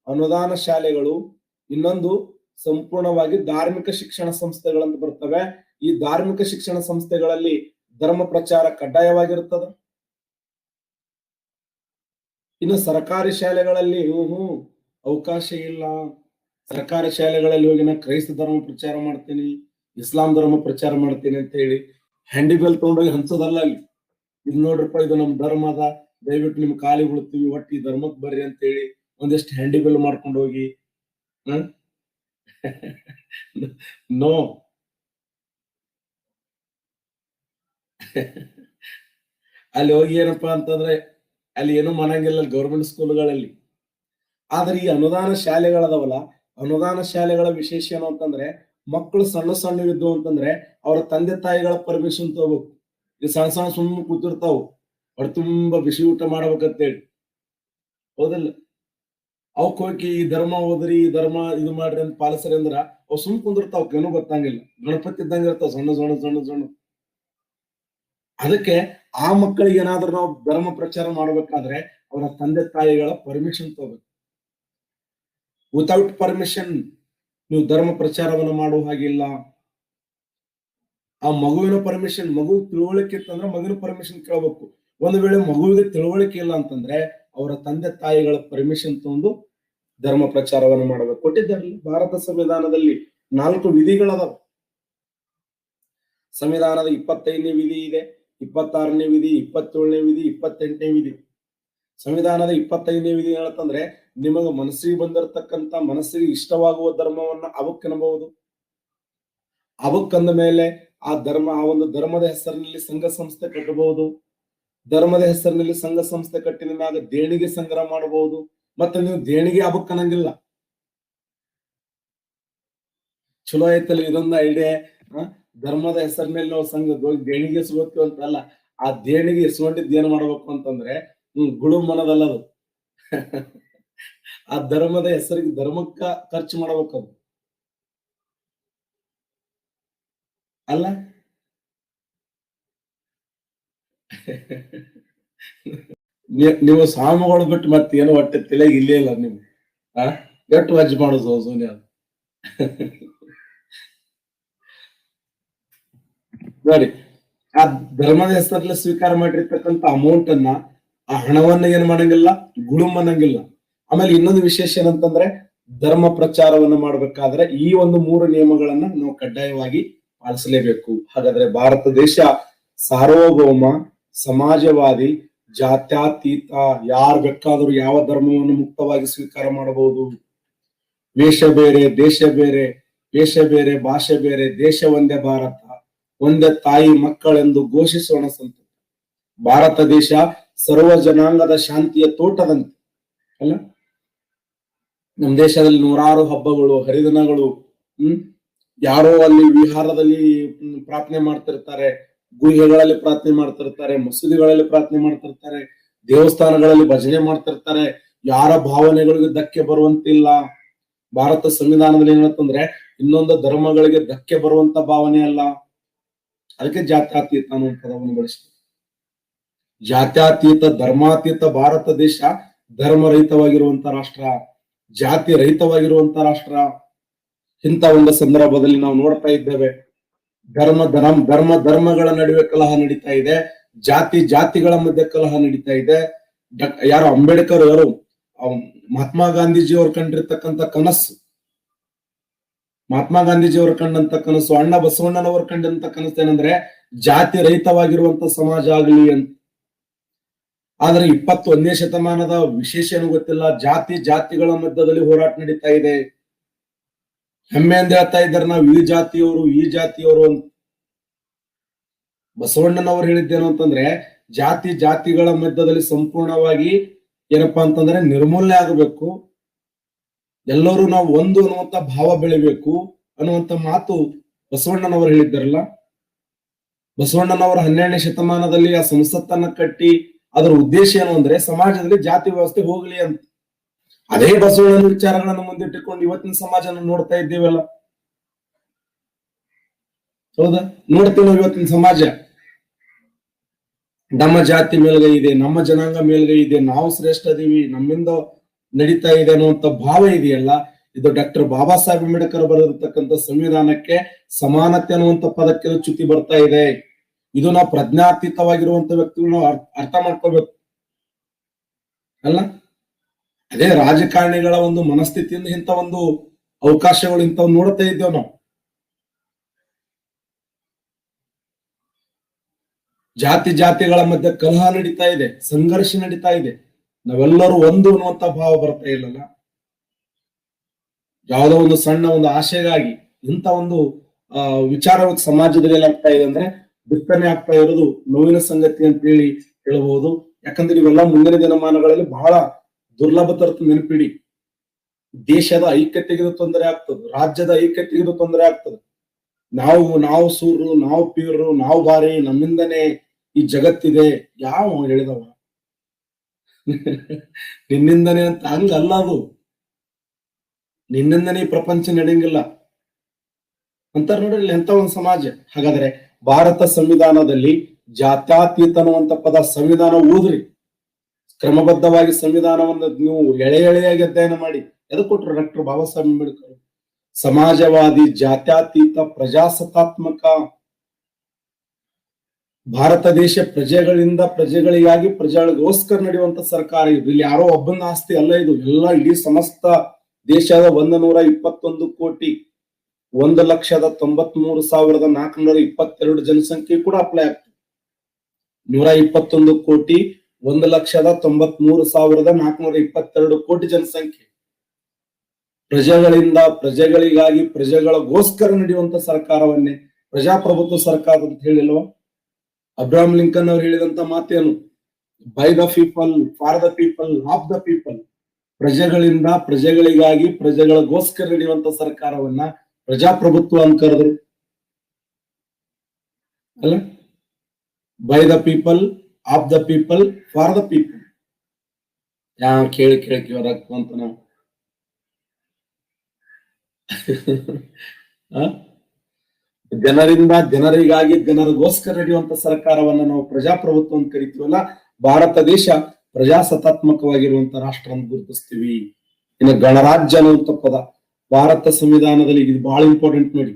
ಅನುದಾನ ಶಾಲೆಗಳು, ಇನ್ನೊಂದು ಸಂಪೂರ್ಣವಾಗಿ ಧಾರ್ಮಿಕ ಶಿಕ್ಷಣ ಸಂಸ್ಥೆಗಳಂತ ಬರ್ತವೆ. ಈ ಧಾರ್ಮಿಕ ಶಿಕ್ಷಣ ಸಂಸ್ಥೆಗಳಲ್ಲಿ ಧರ್ಮ ಪ್ರಚಾರ ಕಡ್ಡಾಯವಾಗಿರುತ್ತದೆ. ಇನ್ನು ಸರ್ಕಾರಿ ಶಾಲೆಗಳಲ್ಲಿ ಅವಕಾಶ ಇಲ್ಲ. ಸರ್ಕಾರಿ ಶಾಲೆಗಳಲ್ಲಿ ಹೋಗಿ ನಾ ಕ್ರೈಸ್ತ ಧರ್ಮ ಪ್ರಚಾರ ಮಾಡ್ತೀನಿ, ಇಸ್ಲಾಂ ಧರ್ಮ ಪ್ರಚಾರ ಮಾಡ್ತೀನಿ ಅಂತ ಹೇಳಿ ಹ್ಯಾಂಡಿಬೆಲ್ ತಗೊಂಡೋಗಿ ಹಂಚೋದಲ್ಲ. ಅಲ್ಲಿ ಇದು ನೋಡ್ರಪ್ಪ, ಇದು ನಮ್ ಧರ್ಮ ಅದ, ದಯವಿಟ್ಟು ನಿಮ್ ಕಾಲಿ ಉಳ್ತೀವಿ, ಒಟ್ಟು ಈ ಧರ್ಮಕ್ ಬರ್ರಿ ಅಂತ ಹೇಳಿ ಒಂದಿಷ್ಟು ಹ್ಯಾಂಡಿಬೆಲ್ ಮಾಡ್ಕೊಂಡು ಹೋಗಿ ನೋ ಅಲ್ಲಿ ಹೋಗಿ ಏನಪ್ಪಾ ಅಂತಂದ್ರೆ ಅಲ್ಲಿ ಏನು ಮಾಡಂಗಿಲ್ಲ ಗೌರ್ಮೆಂಟ್ ಸ್ಕೂಲ್ಗಳಲ್ಲಿ. ಆದ್ರೆ ಈ ಅನುದಾನ ಶಾಲೆಗಳದಾವಲ್ಲ, ಅನುದಾನ ಶಾಲೆಗಳ ವಿಶೇಷ ಏನು ಅಂತಂದ್ರೆ ಮಕ್ಕಳು ಸಣ್ಣ ಸಣ್ಣ ಇದ್ದು ಅಂತಂದ್ರೆ ಅವರ ತಂದೆ ತಾಯಿಗಳ ಪರ್ಮಿಷನ್ ತಗೋಬೇಕು. ಈ ಸಣ್ಣ ಸಣ್ಣ ಸುಮ್ಮನೆ ಕೂತಿರ್ತಾವು, ಹೊಟ್ಟೆ ತುಂಬಾ ಬಿಸಿ ಊಟ ಮಾಡ್ಬೇಕಂತೇಳಿ, ಹೌದಲ್ಲ? ಅವಕ್ ಹೋಗಿ ಈ ಧರ್ಮ ಓದ್ರಿ, ಈ ಧರ್ಮ ಇದು ಮಾಡ್ರಿ ಅಂತ ಪಾಲಿಸ್ರಿ ಅಂದ್ರ ಅವ್ ಸುಮ್ ಕುಂದಿರ್ತಾವ, ಏನೂ ಗೊತ್ತಾಗಿಲ್ಲ, ಗಣಪತಿ ಇದ್ದಂಗ ಇರ್ತಾವ ಸಣ್ಣ ಸಣ್ಣ ಸಣ್ಣ ಸಣ್ಣ. ಅದಕ್ಕೆ ಆ ಮಕ್ಕಳಿಗೆ ಏನಾದ್ರೂ ನಾವು ಧರ್ಮ ಪ್ರಚಾರ ಮಾಡ್ಬೇಕಾದ್ರೆ ಅವರ ತಂದೆ ತಾಯಿಗಳ ಪರ್ಮಿಷನ್ ತಗೋಬೇಕು. ವಿತೌಟ್ ಪರ್ಮಿಷನ್ ನೀವು ಧರ್ಮ ಪ್ರಚಾರವನ್ನು ಮಾಡುವ ಹಾಗಿಲ್ಲ. ಆ ಮಗುವಿನ ಪರ್ಮಿಷನ್, ಮಗು ತಿಳುವಳಿಕೆ ಇತ್ತಂದ್ರೆ ಮಗುವಿನ ಪರ್ಮಿಷನ್ ಕೇಳಬೇಕು. ಒಂದು ವೇಳೆ ಮಗುವಿಗೆ ತಿಳುವಳಿಕೆ ಇಲ್ಲ ಅಂತಂದ್ರೆ ಅವರ ತಂದೆ ತಾಯಿಗಳ ಪರ್ಮಿಷನ್ ತಗೊಂಡು ಧರ್ಮ ಪ್ರಚಾರವನ್ನು ಮಾಡಬೇಕು. ಕೊಟ್ಟಿದ್ದಾರೆ ಭಾರತ ಸಂವಿಧಾನದಲ್ಲಿ 4 ವಿಧಿಗಳದಾವ. ಸಂವಿಧಾನದ 25ನೇ ವಿಧಿ ಇದೆ, 26ನೇ ವಿಧಿ, 27ನೇ ವಿಧಿ, 28ನೇ ವಿಧಿ. ಸಂವಿಧಾನದ 25ನೇ ವಿಧಿ ಹೇಳತ್ತಂದ್ರೆ ನಿಮಗ ಮನಸ್ಸಿಗೆ ಬಂದಿರತಕ್ಕಂತ, ಮನಸ್ಸಿಗೆ ಇಷ್ಟವಾಗುವ ಧರ್ಮವನ್ನ ಅವಕ್ಕನ್ನಬಹುದು. ಅವಕ್ಕಂದ ಮೇಲೆ ಆ ಒಂದು ಧರ್ಮದ ಹೆಸರಿನಲ್ಲಿ ಸಂಘ ಸಂಸ್ಥೆ ಕಟ್ಟಬಹುದು. ಧರ್ಮದ ಹೆಸರಿನಲ್ಲಿ ಸಂಘ ಸಂಸ್ಥೆ ಕಟ್ಟಿದ ಮ್ಯಾಗ ದೇಣಿಗೆ ಸಂಗ್ರಹ ಮಾಡಬಹುದು. ಮತ್ತೆ ನೀವು ದೇಣಿಗೆ ಅವಕ್ಕನ್ನಂಗಿಲ್ಲ. ಚಲೋ ಐತಲ್ಲ ಇದೊಂದು ಐಡಿಯಾ. ಧರ್ಮದ ಹೆಸರಿನಲ್ಲಿ ನಾವು ಸಂಘ ದೇಣಿಗೆ ಇಸ್ಕೋತೀವಿ ಅಂತಲ್ಲ, ಆ ದೇಣಿಗೆ ಇಸ್ಕೊಂಡಿದ್ದು ಏನ್ ಮಾಡ್ಬೇಕು ಅಂತಂದ್ರೆ ಗುಳು ಮನದಲ್ಲದು. ಆ ಧರ್ಮದ ಹೆಸರಿಗೆ ಧರ್ಮಕ್ಕ ಖರ್ಚು ಮಾಡ್ಬೇಕದು ಅಲ್ಲ. ನೀವು ಸ್ವಾಮಿಗಳು ಬಿಟ್ಟು ಮತ್ತೆ ಏನು ಹೊಟ್ಟೆ ತಲೆಗೆ ಇಲ್ಲೇ ಇಲ್ಲ ನಿಮ್ಗೆ. ಎಷ್ಟು ವಜ್ಜೆ ಮಾಡೋದು ಸೋನಿಯ. ನೋಡಿ, ಆ ಧರ್ಮದ ಹೆಸರಲ್ಲಿ ಸ್ವೀಕಾರ ಮಾಡಿರ್ತಕ್ಕಂಥ ಅಮೌಂಟ್ ಅನ್ನ, ಆ ಹಣವನ್ನ ಏನ್ ಮಾಡಂಗಿಲ್ಲ, ಗುಳುಮ್ ಅನ್ನಂಗಿಲ್ಲ. ಆಮೇಲೆ ಇನ್ನೊಂದು ವಿಶೇಷ ಏನಂತಂದ್ರೆ ಧರ್ಮ ಪ್ರಚಾರವನ್ನ ಮಾಡ್ಬೇಕಾದ್ರೆ ಈ ಒಂದು 3 ನಿಯಮಗಳನ್ನ ನಾವು ಕಡ್ಡಾಯವಾಗಿ ಪಾಲಿಸಲೇಬೇಕು. ಹಾಗಾದ್ರೆ ಭಾರತ ದೇಶ ಸಾರ್ವಭೌಮ, ಸಮಾಜವಾದಿ, ಜಾತ್ಯತೀತ, ಯಾರು ಬೇಕಾದರೂ ಯಾವ ಧರ್ಮವನ್ನು ಮುಕ್ತವಾಗಿ ಸ್ವೀಕಾರ ಮಾಡಬಹುದು. ವೇಷ ಬೇರೆ, ದೇಶ ಬೇರೆ, ವೇಷ ಬೇರೆ, ಭಾಷೆ ಬೇರೆ, ದೇಶ ಒಂದೇ ಭಾರತ, ಒಂದೇ ತಾಯಿ ಮಕ್ಕಳೆಂದು ಘೋಷಿಸೋಣ ಸಂತ. ಭಾರತ ದೇಶ ಸರ್ವ ಜನಾಂಗದ ಶಾಂತಿಯ ತೋಟದಂತೆ ಅಲ್ಲ. ನಮ್ಮ ದೇಶದಲ್ಲಿ 100 ಹಬ್ಬಗಳು, ಹರಿದಿನಗಳು. ಯಾರೋ ಅಲ್ಲಿ ವಿಹಾರದಲ್ಲಿ ಪ್ರಾರ್ಥನೆ ಮಾಡ್ತಿರ್ತಾರೆ, ಗುಹೆಗಳಲ್ಲಿ ಪ್ರಾರ್ಥನೆ ಮಾಡ್ತಿರ್ತಾರೆ, ಮಸೂದಿಗಳಲ್ಲಿ ಪ್ರಾರ್ಥನೆ ಮಾಡ್ತಿರ್ತಾರೆ, ದೇವಸ್ಥಾನಗಳಲ್ಲಿ ಭಜನೆ ಮಾಡ್ತಿರ್ತಾರೆ. ಯಾರ ಭಾವನೆಗಳಿಗೆ ಧಕ್ಕೆ ಬರುವಂತಿಲ್ಲ. ಭಾರತ ಸಂವಿಧಾನದಲ್ಲಿ ಏನಂತಂದ್ರೆ ಇನ್ನೊಂದು ಧರ್ಮಗಳಿಗೆ ಧಕ್ಕೆ ಬರುವಂತ ಭಾವನೆ ಅಲ್ಲ. ಅದಕ್ಕೆ ಜಾತ್ಯತೀತ ಅನ್ನೋ ಪದವನ್ನು ಬಳಸ್ತೀವಿ. ಜಾತ್ಯತೀತ, ಧರ್ಮಾತೀತ ಭಾರತ ದೇಶ ಧರ್ಮ ರಹಿತವಾಗಿರುವಂತ ರಾಷ್ಟ್ರ, ಜಾತಿ ರಹಿತವಾಗಿರುವಂತ ರಾಷ್ಟ್ರ. ಇಂಥ ಒಂದು ಸಂದರ್ಭದಲ್ಲಿ ನಾವು ನೋಡ್ತಾ ಇದ್ದೇವೆ, ಧರ್ಮಗಳ ನಡುವೆ ಕಲಹ ನಡೀತಾ ಇದೆ, ಜಾತಿಗಳ ಮಧ್ಯೆ ಕಲಹ ನಡೀತಾ ಇದೆ. ಯಾರು ಅಂಬೇಡ್ಕರ್ ಅವರು ಮಹಾತ್ಮ ಗಾಂಧೀಜಿ ಅವರು ಕಂಡಿರ್ತಕ್ಕಂಥ ಕನಸು, ಮಹಾತ್ಮ ಗಾಂಧೀಜಿ ಅವರು ಕಂಡಂತ ಕನಸು, ಅಣ್ಣ ಬಸವಣ್ಣನವರು ಕಂಡಂತ ಕನಸು ಏನಂದ್ರೆ ಜಾತಿ ರಹಿತವಾಗಿರುವಂತ ಸಮಾಜ ಆಗಲಿ ಅಂತ. ಆದ್ರೆ 21ನೇ ಶತಮಾನದ ವಿಶೇಷ ಏನು ಗೊತ್ತಿಲ್ಲ, ಜಾತಿಗಳ ಮಧ್ಯದಲ್ಲಿ ಹೋರಾಟ ನಡೀತಾ ಇದೆ. ಹೆಮ್ಮೆಯಿಂದ ಹೇಳ್ತಾ ಇದ್ದಾರೆ ನಾವು ಈ ಜಾತಿಯವರು ಅಂತ. ಬಸವಣ್ಣನವರು ಹೇಳಿದ್ದೇನು ಅಂತಂದ್ರೆ ಜಾತಿಗಳ ಮಧ್ಯದಲ್ಲಿ ಸಂಪೂರ್ಣವಾಗಿ ಏನಪ್ಪಾ ಅಂತಂದ್ರೆ ನಿರ್ಮೂಲನೆ ಆಗಬೇಕು, ಎಲ್ಲರೂ ನಾವು ಒಂದು ಅನ್ನುವಂತ ಭಾವ ಬೆಳಿಬೇಕು ಅನ್ನುವಂತ ಮಾತು ಬಸವಣ್ಣನವರು ಹೇಳಿದ್ದಾರಲ್ಲ. ಬಸವಣ್ಣನವರು 12ನೇ ಶತಮಾನದಲ್ಲಿ ಆ ಸಂಸತ್ತನ್ನ ಕಟ್ಟಿ ಅದರ ಉದ್ದೇಶ ಏನು ಅಂದ್ರೆ ಸಮಾಜದಲ್ಲಿ ಜಾತಿ ವ್ಯವಸ್ಥೆ ಹೋಗ್ಲಿ ಅಂತ. ಅದೇ ಬಸವಣ್ಣನ ವಿಚಾರಗಳನ್ನು ಮುಂದಿಟ್ಟುಕೊಂಡು ಇವತ್ತಿನ ಸಮಾಜನ ನೋಡ್ತಾ ಇದ್ದೇವಲ್ಲ, ಹೌದಾ? ನೋಡ್ತೀವಿ ನಾವು ಇವತ್ತಿನ ಸಮಾಜ. ನಮ್ಮ ಜಾತಿ ಮೇಲ್ಗೈ ಇದೆ, ನಮ್ಮ ಜನಾಂಗ ಮೇಲ್ಗೈ ಇದೆ, ನಾವು ಶ್ರೇಷ್ಠ ಅದೀವಿ, ನಮ್ಮಿಂದ ನಡೀತಾ ಇದೆ ಅನ್ನುವಂತ ಭಾವ ಇದೆಯಲ್ಲ, ಇದು ಡಾಕ್ಟರ್ ಬಾಬಾ ಸಾಹೇಬ್ ಅಂಬೇಡ್ಕರ್ ಬರೆದಿರ್ತಕ್ಕಂಥ ಸಂವಿಧಾನಕ್ಕೆ ಸಮಾನತೆ ಅನ್ನುವಂತ ಪದಕ್ಕೆ ಚ್ಯುತಿ ಬರ್ತಾ ಇದೆ. ಇದು ನಾವು ಪ್ರಜ್ಞಾತೀತವಾಗಿರುವಂತ ವ್ಯಕ್ತಿಗಳು ಅರ್ಥ ಮಾಡ್ಕೋಬೇಕು ಅಲ್ಲ. ಅದೇ ರಾಜಕಾರಣಿಗಳ ಒಂದು ಮನಸ್ಥಿತಿಯಿಂದ ಇಂಥ ಒಂದು ಅವಕಾಶಗಳು ಇಂಥವ್ ನೋಡ್ತಾ ಇದ್ದೇವೆ ನಾವು. ಜಾತಿಗಳ ಮಧ್ಯೆ ಕಲಹ ನಡೀತಾ ಇದೆ, ಸಂಘರ್ಷ ನಡೀತಾ ಇದೆ, ನಾವೆಲ್ಲರೂ ಒಂದು ಅನ್ನುವಂತ ಭಾವ ಬರ್ತಾ ಇಲ್ಲಲ್ಲ. ಯಾವುದೋ ಒಂದು ಸಣ್ಣ ಒಂದು ಆಶೆಗಾಗಿ ಇಂಥ ಒಂದು ವಿಚಾರ ಸಮಾಜದಲ್ಲಿ ಏನಾಗ್ತಾ ಇದೆ ಅಂದ್ರೆ ಬಿತ್ತನೆ ಆಗ್ತಾ ಇರೋದು ನೋವಿನ ಸಂಗತಿ ಅಂತ ಹೇಳಿ ಹೇಳಬಹುದು. ಯಾಕಂದ್ರೆ ಇವೆಲ್ಲ ಮುಂದಿನ ದಿನಮಾನಗಳಲ್ಲಿ ಬಹಳ ದುರ್ಲಭ ತರತು ನೆನಪಿಡಿ. ದೇಶದ ಐಕ್ಯತೆಗೆ ತೊಂದರೆ ಆಗ್ತದೆ, ರಾಜ್ಯದ ಐಕ್ಯತೆಗೆ ತೊಂದರೆ ಆಗ್ತದೆ. ನಾವು ಸೂರು, ನಾವು ಪೀರು, ನಾವು ಬಾರಿ, ನಮ್ಮಿಂದನೇ ಈ ಜಗತ್ತಿದೆ. ಯಾವ ಹೇಳಿದವ ನಿನ್ನಿಂದನೇ ಅಂತ? ಹಂಗಲ್ಲ ಅದು. ನಿನ್ನಿಂದನೇ ಪ್ರಪಂಚ ನಡೆಯಂಗಿಲ್ಲ ಅಂತಾರ ನೋಡ್ರಿ ಎಂತ ಒಂದು ಸಮಾಜ. ಹಾಗಾದ್ರೆ ಭಾರತ ಸಂವಿಧಾನದಲ್ಲಿ ಜಾತ್ಯಾತೀತ ಅನ್ನುವಂತ ಪದ, ಸಂವಿಧಾನ ಓದ್ರಿ ಕ್ರಮಬದ್ಧವಾಗಿ. ಸಂವಿಧಾನವನ್ನು ನೀವು ಎಳೆಯಾಗಿ ಅಧ್ಯಯನ ಮಾಡಿ. ಎದಕ್ ಕೊಟ್ರು ಡಾಕ್ಟರ್ ಬಾಬಾ ಸಾಹೇಬ್ ಅಂಬೇಡ್ಕರ್? ಸಮಾಜವಾದಿ, ಜಾತ್ಯಾತೀತ, ಪ್ರಜಾಸತ್ತಾತ್ಮಕ ಭಾರತ ದೇಶ ಪ್ರಜೆಗಳಿಂದ ಪ್ರಜೆಗಳಿಗಾಗಿ ಪ್ರಜೆಗಳಿಗೋಸ್ಕರ ನಡೆಯುವಂತ ಸರ್ಕಾರ ಇದು. ಇಲ್ಲಿ ಯಾರೋ ಒಬ್ಬನ ಆಸ್ತಿ ಅಲ್ಲ ಇದು. ಎಲ್ಲ ಇಡೀ ಸಮಸ್ತ ದೇಶದ 121 ಕೋಟಿ 1,93,422 ಜನಸಂಖ್ಯೆ ಕೂಡ ಅಪ್ಲೈ ಆಗ್ತದೆ. 121 ಕೋಟಿ 1,93,422 ಕೋಟಿ ಜನಸಂಖ್ಯೆ. ಪ್ರಜೆಗಳಿಂದ ಪ್ರಜೆಗಳಿಗಾಗಿ ಪ್ರಜೆಗಳಿಗೋಸ್ಕರ ನಡೆಯುವಂತ ಸರ್ಕಾರವನ್ನೇ ಪ್ರಜಾಪ್ರಭುತ್ವ ಸರ್ಕಾರ ಅಂತ ಹೇಳಿಲ್ವ? ಅಬ್ರಹಾಂ ಲಿಂಕನ್ ಅವರು ಹೇಳಿದಂತ ಮಾತೇನು? By the people, for the people, of the people. ಪ್ರಜೆಗಳಿಂದ ಪ್ರಜೆಗಳಿಗಾಗಿ ಪ್ರಜೆಗಳಿಗೋಸ್ಕರ ನಡೆಯುವಂತ ಸರ್ಕಾರವನ್ನ ಪ್ರಜಾಪ್ರಭುತ್ವ ಅಂತ ಕರೆದ್ರು ಅಲ್ಲ? By the people, of the people, for the people. ಕೇಳಿ ಹೊರಕ್ಕು ಅಂತ ನಾವು ಜನರಿಂದ ಜನರಿಗಾಗಿ ಜನರಿಗೋಸ್ಕರ ನಡೆಯುವಂತ ಸರ್ಕಾರವನ್ನ ನಾವು ಪ್ರಜಾಪ್ರಭುತ್ವ ಅಂತ ಕರಿತೀವಲ್ಲ. ಭಾರತ ದೇಶ ಪ್ರಜಾಸತ್ತಾತ್ಮಕವಾಗಿರುವಂತ ರಾಷ್ಟ್ರ ಅಂತ ಗುರುತಿಸ್ತೀವಿ. ಇನ್ನು ಗಣರಾಜ್ಯ ಅನ್ನುವಂತ ಪದ ಭಾರತ ಸಂವಿಧಾನದಲ್ಲಿ ಇದು ಬಹಳ ಇಂಪಾರ್ಟೆಂಟ್ ನೋಡಿ,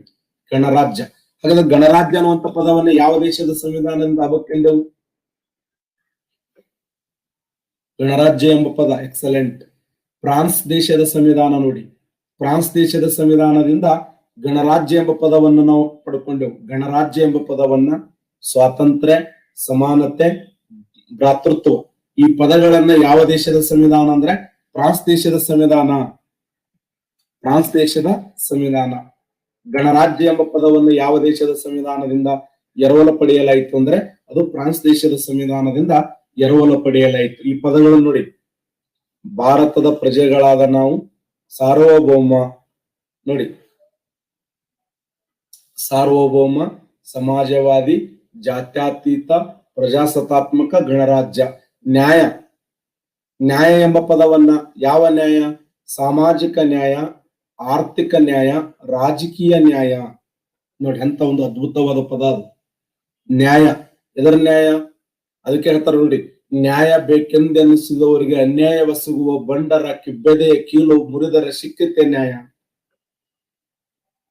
ಗಣರಾಜ್ಯ. ಹಾಗಾದ್ರೆ ಗಣರಾಜ್ಯ ಅನ್ನುವಂತ ಪದವನ್ನ ಯಾವ ದೇಶದ ಸಂವಿಧಾನದಿಂದ ಅವಕ್ಕೆಂದವು? ಗಣರಾಜ್ಯ ಎಂಬ ಪದ ಎಕ್ಸಲೆಂಟ್. ಫ್ರಾನ್ಸ್ ದೇಶದ ಸಂವಿಧಾನ ನೋಡಿ. ಫ್ರಾನ್ಸ್ ದೇಶದ ಸಂವಿಧಾನದಿಂದ ಗಣರಾಜ್ಯ ಎಂಬ ಪದವನ್ನು ನಾವು ಪಡ್ಕೊಂಡೆವು. ಗಣರಾಜ್ಯ ಎಂಬ ಪದವನ್ನ ಸ್ವಾತಂತ್ರ್ಯ, ಸಮಾನತೆ, ಭ್ರಾತೃತ್ವ ಈ ಪದಗಳನ್ನ ಯಾವ ದೇಶದ ಸಂವಿಧಾನ ಅಂದ್ರೆ ಫ್ರಾನ್ಸ್ ದೇಶದ ಸಂವಿಧಾನ. ಫ್ರಾನ್ಸ್ ದೇಶದ ಸಂವಿಧಾನ. ಗಣರಾಜ್ಯ ಎಂಬ ಪದವನ್ನು ಯಾವ ದೇಶದ ಸಂವಿಧಾನದಿಂದ ಎರವಲು ಪಡೆಯಲಾಯಿತು ಅಂದ್ರೆ ಅದು ಫ್ರಾನ್ಸ್ ದೇಶದ ಸಂವಿಧಾನದಿಂದ ಎರವಲು ಪಡೆಯಲಾಯಿತು. ಈ ಪದಗಳನ್ನು ನೋಡಿ. ಭಾರತದ ಪ್ರಜೆಗಳಾದ ನಾವು ಸಾರ್ವಭೌಮ ನೋಡಿ, ಸಾರ್ವಭೌಮ, ಸಮಾಜವಾದಿ, ಜಾತ್ಯತೀತ, ಪ್ರಜಾಸತ್ತಾತ್ಮಕ, ಗಣರಾಜ್ಯ. ನ್ಯಾಯ, ನ್ಯಾಯ ಎಂಬ ಪದವನ್ನ ಯಾವ ನ್ಯಾಯ? ಸಾಮಾಜಿಕ ನ್ಯಾಯ, ಆರ್ಥಿಕ ನ್ಯಾಯ, ರಾಜಕೀಯ ನ್ಯಾಯ. ನೋಡಿ ಎಂತ ಒಂದು ಅದ್ಭುತವಾದ ಪದ ಅದು. ನ್ಯಾಯ, ಎದರ ನ್ಯಾಯ? ಅದಕ್ಕೆ ಹೇಳ್ತಾರೆ ನೋಡಿ, ನ್ಯಾಯ ಬೇಕೆಂದೆನಿಸಿದವರಿಗೆ ಅನ್ಯಾಯವೆಸಗುವ ಬಂಡರ ಕಿಬ್ಬೆದೆಯ ಕೀಲು ಮುರಿದರ ಸಿಕ್ಕಿತೆ ನ್ಯಾಯ.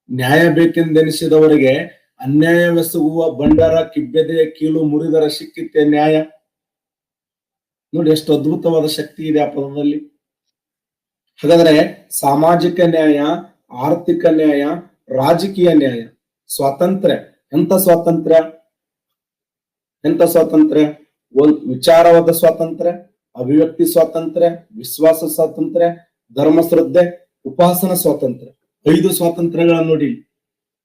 ನ್ಯಾಯ ಬೇಕೆಂದೆನಿಸಿದವರಿಗೆ ಅನ್ಯಾಯವೆಸಗುವ ಬಂಡರ ಕಿಬ್ಬೆದೆಯ ಕೀಲು ಮುರಿದರ ಸಿಕ್ಕಿತೆ ನ್ಯಾಯ. ನೋಡಿ ಎಷ್ಟು ಅದ್ಭುತವಾದ ಶಕ್ತಿ ಇದೆ ಆ ಪದದಲ್ಲಿ. ಹಾಗಾದ್ರೆ ಸಾಮಾಜಿಕ ನ್ಯಾಯ, ಆರ್ಥಿಕ ನ್ಯಾಯ, ರಾಜಕೀಯ ನ್ಯಾಯ, ಸ್ವಾತಂತ್ರ್ಯ. ಎಂತ ಸ್ವಾತಂತ್ರ್ಯ? ಎಂತ ಸ್ವಾತಂತ್ರ್ಯ? ಒಂದು ವಿಚಾರವಾದ ಸ್ವಾತಂತ್ರ್ಯ, ಅಭಿವ್ಯಕ್ತಿ ಸ್ವಾತಂತ್ರ್ಯ, ವಿಶ್ವಾಸ ಸ್ವಾತಂತ್ರ್ಯ, ಧರ್ಮ ಶ್ರದ್ಧೆ, ಉಪಾಸನ ಸ್ವಾತಂತ್ರ್ಯ. 5 ಸ್ವಾತಂತ್ರ್ಯಗಳನ್ನು ನೋಡಿ.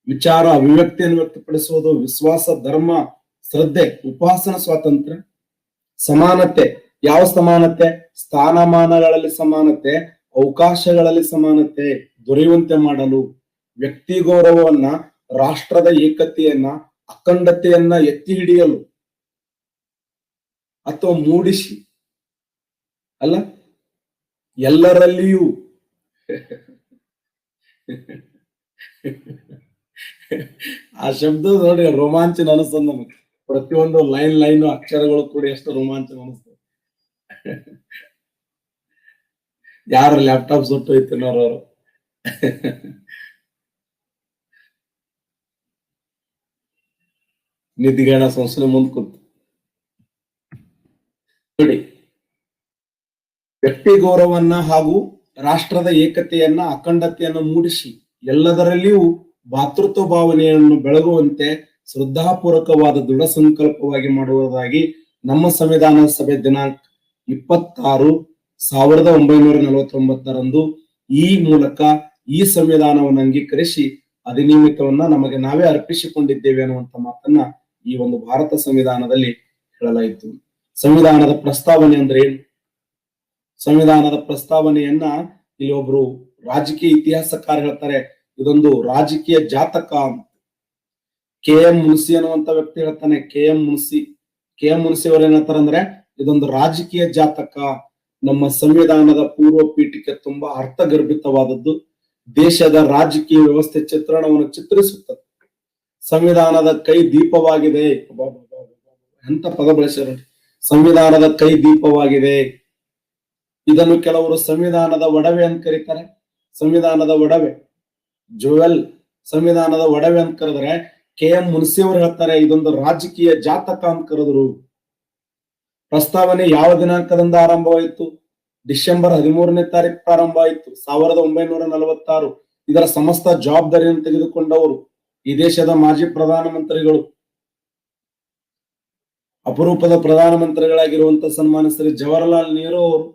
ವಿಚಾರ, ಅಭಿವ್ಯಕ್ತಿಯನ್ನು ವ್ಯಕ್ತಪಡಿಸುವುದು, ವಿಶ್ವಾಸ, ಧರ್ಮ, ಶ್ರದ್ಧೆ, ಉಪಾಸನ ಸ್ವಾತಂತ್ರ್ಯ. ಸಮಾನತೆ, ಯಾವ ಸಮಾನತೆ? ಸ್ಥಾನಮಾನಗಳಲ್ಲಿ ಸಮಾನತೆ, ಅವಕಾಶಗಳಲ್ಲಿ ಸಮಾನತೆ ದೊರೆಯುವಂತೆ ಮಾಡಲು, ವ್ಯಕ್ತಿ ಗೌರವವನ್ನ, ರಾಷ್ಟ್ರದ ಏಕತೆಯನ್ನ, ಅಖಂಡತೆಯನ್ನ ಎತ್ತಿ ಹಿಡಿಯಲು ಅಥವಾ ಮೂಡಿಸಿ ಅಲ್ಲ, ಎಲ್ಲರಲ್ಲಿಯೂ ಆ ಶಬ್ದ ನೋಡಿ ರೋಮಾಂಚನ ಅನಿಸ್ತದ ನಮಗೆ. ಪ್ರತಿಯೊಂದು ಲೈನ್ ಅಕ್ಷರಗಳು ಕೂಡ ಎಷ್ಟು ರೋಮಾಂಚನ ಅನಿಸ್ತದೆ. ಯಾರ ಲ್ಯಾಪ್ಟಾಪ್ ಸುಟ್ಟು ಹೋಯ್ತನೋರು ನಿಧಿಗಣ ಸಂಸ್ಥೆ ಮುಂದ್ ಕೂತು ನೋಡಿ. ವ್ಯಕ್ತಿ ಗೌರವವನ್ನ ಹಾಗೂ ರಾಷ್ಟ್ರದ ಏಕತೆಯನ್ನ, ಅಖಂಡತೆಯನ್ನು ಮೂಡಿಸಿ ಎಲ್ಲದರಲ್ಲಿಯೂ ಭಾತೃತ್ವ ಭಾವನೆಯನ್ನು ಬೆಳಗುವಂತೆ ಶ್ರದ್ಧಾಪೂರ್ವಕವಾದ ದೃಢ ಸಂಕಲ್ಪವಾಗಿ ಮಾಡುವುದಾಗಿ ನಮ್ಮ ಸಂವಿಧಾನ ಸಭೆ ದಿನಾಂಕ 26/1949 ಈ ಮೂಲಕ ಈ ಸಂವಿಧಾನವನ್ನು ಅಂಗೀಕರಿಸಿ ಅಧಿನಿಯಮಿತವನ್ನ ನಮಗೆ ನಾವೇ ಅರ್ಪಿಸಿಕೊಂಡಿದ್ದೇವೆ ಅನ್ನುವಂತ ಮಾತನ್ನ ಈ ಒಂದು ಭಾರತ ಸಂವಿಧಾನದಲ್ಲಿ ಹೇಳಲಾಯಿತು. ಸಂವಿಧಾನದ ಪ್ರಸ್ತಾವನೆ ಅಂದ್ರೆ ಏನು? ಸಂವಿಧಾನದ ಪ್ರಸ್ತಾವನೆಯನ್ನ ಇಲ್ಲಿ ಒಬ್ರು ರಾಜಕೀಯ ಇತಿಹಾಸಕಾರ ಹೇಳ್ತಾರೆ, ಇದೊಂದು ರಾಜಕೀಯ ಜಾತಕ ಅಂತ. KM ಮುನ್ಸಿ ಅನ್ನುವಂತ ವ್ಯಕ್ತಿ ಹೇಳ್ತಾನೆ. KM ಮುನ್ಸಿ ಅವರು ಏನಂತಾರೆ ಅಂದ್ರೆ, ಇದೊಂದು ರಾಜಕೀಯ ಜಾತಕ. ನಮ್ಮ ಸಂವಿಧಾನದ ಪೂರ್ವ ಪೀಠಿಕೆ ತುಂಬಾ ಅರ್ಥಗರ್ಭಿತವಾದದ್ದು, ದೇಶದ ರಾಜಕೀಯ ವ್ಯವಸ್ಥೆ ಚಿತ್ರಣವನ್ನು ಚಿತ್ರಿಸುತ್ತದೆ. ಸಂವಿಧಾನದ ಕೈ ದೀಪವಾಗಿದೆ. ಎಂತ ಪದ ಬಳಸ್ಯಾರ! ಸಂವಿಧಾನದ ಕೈ ದೀಪವಾಗಿದೆ. ಇದನ್ನು ಕೆಲವರು ಸಂವಿಧಾನದ ಒಡವೆ ಅಂತ ಕರೀತಾರೆ. ಸಂವಿಧಾನದ ಒಡವೆ, ಜುವೆಲ್, ಸಂವಿಧಾನದ ಒಡವೆ ಅಂತ ಕರೆದ್ರೆ KM ಮುನ್ಸಿ ಅವರು ಹೇಳ್ತಾರೆ ಇದೊಂದು ರಾಜಕೀಯ ಜಾತಕ ಅಂತ ಕರೆದ್ರು. ಪ್ರಸ್ತಾವನೆ ಯಾವ ದಿನಾಂಕದಿಂದ ಆರಂಭವಾಯಿತು? ಡಿಸೆಂಬರ್ 13ನೇ ತಾರೀಕು ಪ್ರಾರಂಭ ಆಯಿತು, 1946. ಇದರ ಸಮಸ್ತ ಜವಾಬ್ದಾರಿಯನ್ನು ತೆಗೆದುಕೊಂಡವರು ಈ ದೇಶದ ಮಾಜಿ ಪ್ರಧಾನಮಂತ್ರಿಗಳು, ಅಪರೂಪದ ಪ್ರಧಾನಮಂತ್ರಿಗಳಾಗಿರುವಂತಹ ಸನ್ಮಾನ್ಯ ಶ್ರೀ ಜವಾಹರ್ಲಾಲ್ ನೆಹರು ಅವರು.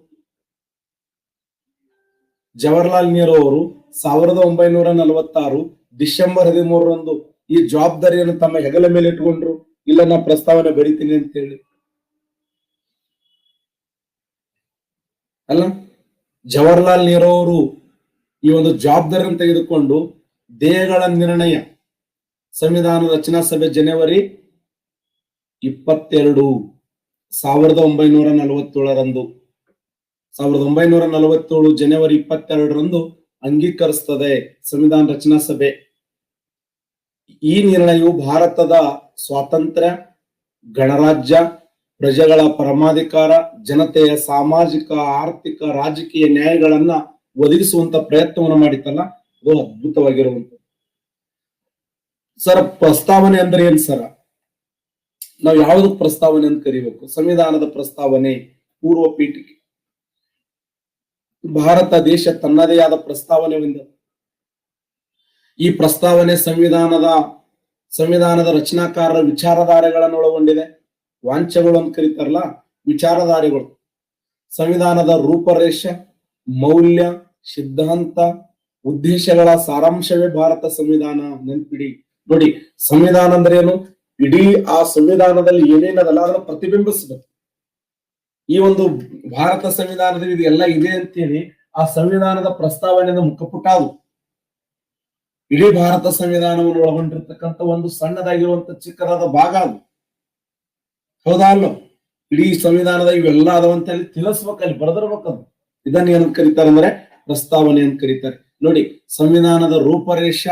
1946 ಡಿಸೆಂಬರ್ 13ರಂದು ಈ ಜವಾಬ್ದಾರಿಯನ್ನು ತಮ್ಮ ಹೆಗಲ ಮೇಲೆ ಇಟ್ಕೊಂಡ್ರು. ಇಲ್ಲ, ನಾ ಪ್ರಸ್ತಾವನೆ ಬರಿತೀನಿ ಅಂತ ಹೇಳಿ ಅಲ್ಲ, ಜವಾಹರ್ಲಾಲ್ ನೆಹರು ಅವರು ಈ ಒಂದು ಜವಾಬ್ದಾರಿಯನ್ನು ತೆಗೆದುಕೊಂಡು ದೇಹಗಳ ನಿರ್ಣಯ, ಸಂವಿಧಾನ ರಚನಾ ಸಭೆ ಜನವರಿ 22, 1947ರಂದು 1947 ಜನವರಿ 22ರಂದು ಅಂಗೀಕರಿಸ್ತದೆ ಸಂವಿಧಾನ ರಚನಾ ಸಭೆ. ಈ ನಿರ್ಣಯವು ಭಾರತದ ಸ್ವಾತಂತ್ರ್ಯ, ಗಣರಾಜ್ಯ, ಪ್ರಜೆಗಳ ಪರಮಾಧಿಕಾರ, ಜನತೆಯ ಸಾಮಾಜಿಕ, ಆರ್ಥಿಕ, ರಾಜಕೀಯ ನ್ಯಾಯಗಳನ್ನ ಒದಗಿಸುವಂತ ಪ್ರಯತ್ನವನ್ನು ಮಾಡಿತ್ತಲ್ಲ, ಅದು ಅದ್ಭುತವಾಗಿರುವಂತ. ಸರ್, ಪ್ರಸ್ತಾವನೆ ಅಂದ್ರೆ ಏನ್ ಸರ? ನಾವು ಯಾವ್ದು ಪ್ರಸ್ತಾವನೆ ಅಂತ ಕರಿಬೇಕು? ಸಂವಿಧಾನದ ಪ್ರಸ್ತಾವನೆ, ಪೂರ್ವ ಪೀಠಿಕೆ. ಭಾರತ ದೇಶ ತನ್ನದೇ ಆದ ಪ್ರಸ್ತಾವನೆ ಹೊಂದಿದೆ. ಈ ಪ್ರಸ್ತಾವನೆ ಸಂವಿಧಾನದ ರಚನಾಕಾರರ ವಿಚಾರಧಾರೆಗಳನ್ನು ಒಳಗೊಂಡಿದೆ. ವಾಂಛೆಗಳು ಅಂತ ಕರೀತಾರಲ್ಲ, ವಿಚಾರಧಾರೆಗಳು. ಸಂವಿಧಾನದ ರೂಪರೇಷ, ಮೌಲ್ಯ, ಸಿದ್ಧಾಂತ, ಉದ್ದೇಶಗಳ ಸಾರಾಂಶವೇ ಭಾರತ ಸಂವಿಧಾನ. ನೆನ್ಪಿಡಿ ನೋಡಿ, ಸಂವಿಧಾನ ಅಂದ್ರೆ ಏನು? ಇಡೀ ಆ ಸಂವಿಧಾನದಲ್ಲಿ ಏನೇನದಲ್ಲ ಅದನ್ನು ಪ್ರತಿಬಿಂಬಿಸಬೇಕು. ಈ ಒಂದು ಭಾರತ ಸಂವಿಧಾನದಲ್ಲಿ ಇದೆಲ್ಲ ಇದೆ ಅಂತೇಳಿ ಆ ಸಂವಿಧಾನದ ಪ್ರಸ್ತಾವನೆಯ ಮುಖಪುಟ ಅದು. ಇಡೀ ಭಾರತ ಸಂವಿಧಾನವನ್ನು ಒಳಗೊಂಡಿರ್ತಕ್ಕಂಥ ಒಂದು ಸಣ್ಣದಾಗಿರುವಂತ ಚಿಕ್ಕದಾದ ಭಾಗ ಅದು. ಹೌದಾ ಅಲ್ಲೋ? ಇಡೀ ಸಂವಿಧಾನದ ಇವೆಲ್ಲ ಅದಾವಂತ ಹೇಳಿ ತಿಳಿಸ್ಬೇಕಲ್ಲಿ, ಬರೆದಿರ್ಬೇಕದು. ಇದನ್ನ ಏನಂತ ಕರೀತಾರೆ ಅಂದ್ರೆ ಪ್ರಸ್ತಾವನೆ ಅಂತ ಕರೀತಾರೆ. ನೋಡಿ, ಸಂವಿಧಾನದ ರೂಪರೇಷ,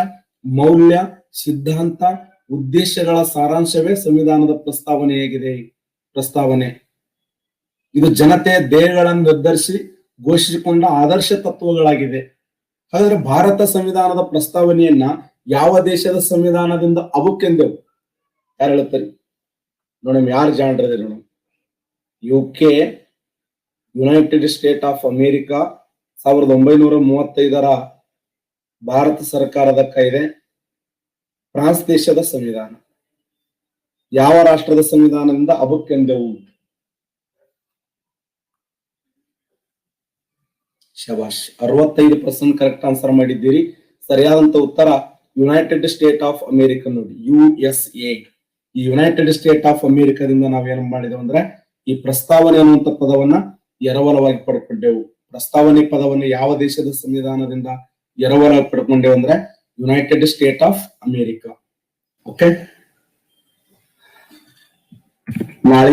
ಮೌಲ್ಯ, ಸಿದ್ಧಾಂತ, ಉದ್ದೇಶಗಳ ಸಾರಾಂಶವೇ ಸಂವಿಧಾನದ ಪ್ರಸ್ತಾವನೆಯಾಗಿದೆ. ಪ್ರಸ್ತಾವನೆ ಇದು ಜನತೆಯ ಧ್ಯೇಯಗಳನ್ನು ನಿರ್ಧರಿಸಿ ಘೋಷಿಸಿಕೊಂಡ ಆದರ್ಶ ತತ್ವಗಳಾಗಿದೆ. ಹಾಗಾದ್ರೆ ಭಾರತ ಸಂವಿಧಾನದ ಪ್ರಸ್ತಾವನೆಯನ್ನ ಯಾವ ದೇಶದ ಸಂವಿಧಾನದಿಂದ ಅವುಕ್ಕೆಂದೆವು? ಯಾರು ಹೇಳ್ತಾರೆ ನೋಡಮ್? ಯಾರು ಜಾಣ್ರದೆ ನೋಡಮ್? UK, United State of America 1935ರ ಭಾರತ ಸರ್ಕಾರದ ಕಾಯ್ದೆ. ಫ್ರಾನ್ಸ್ ದೇಶದ ಸಂವಿಧಾನ. ಯಾವ ರಾಷ್ಟ್ರದ ಸಂವಿಧಾನದಿಂದ ಅವುಕ್ಕೆಂದೆವು? ಶಬಾಷ್, 65% ಕರೆಕ್ಟ್ ಆನ್ಸರ್ ಮಾಡಿದ್ದೀರಿ. ಸರಿಯಾದಂತ ಉತ್ತರ ಯುನೈಟೆಡ್ ಸ್ಟೇಟ್ ಆಫ್ ಅಮೇರಿಕಾ. ನೋಡಿ, USA. ಈ ಯುನೈಟೆಡ್ ಸ್ಟೇಟ್ ಆಫ್ ಅಮೇರಿಕಾದಿಂದ ನಾವೇನ್ ಮಾಡಿದೆವು ಅಂದ್ರೆ ಈ ಪ್ರಸ್ತಾವನೆ ಅನ್ನುವಂತ ಪದವನ್ನ ಎರವಲವಾಗಿ ಪಡ್ಕೊಂಡೆವು. ಪ್ರಸ್ತಾವನೆ ಪದವನ್ನು ಯಾವ ದೇಶದ ಸಂವಿಧಾನದಿಂದ ಎರವಲವಾಗಿ ಪಡ್ಕೊಂಡೆವು ಅಂದ್ರೆ United State of America. Okay, ನಾಳೆ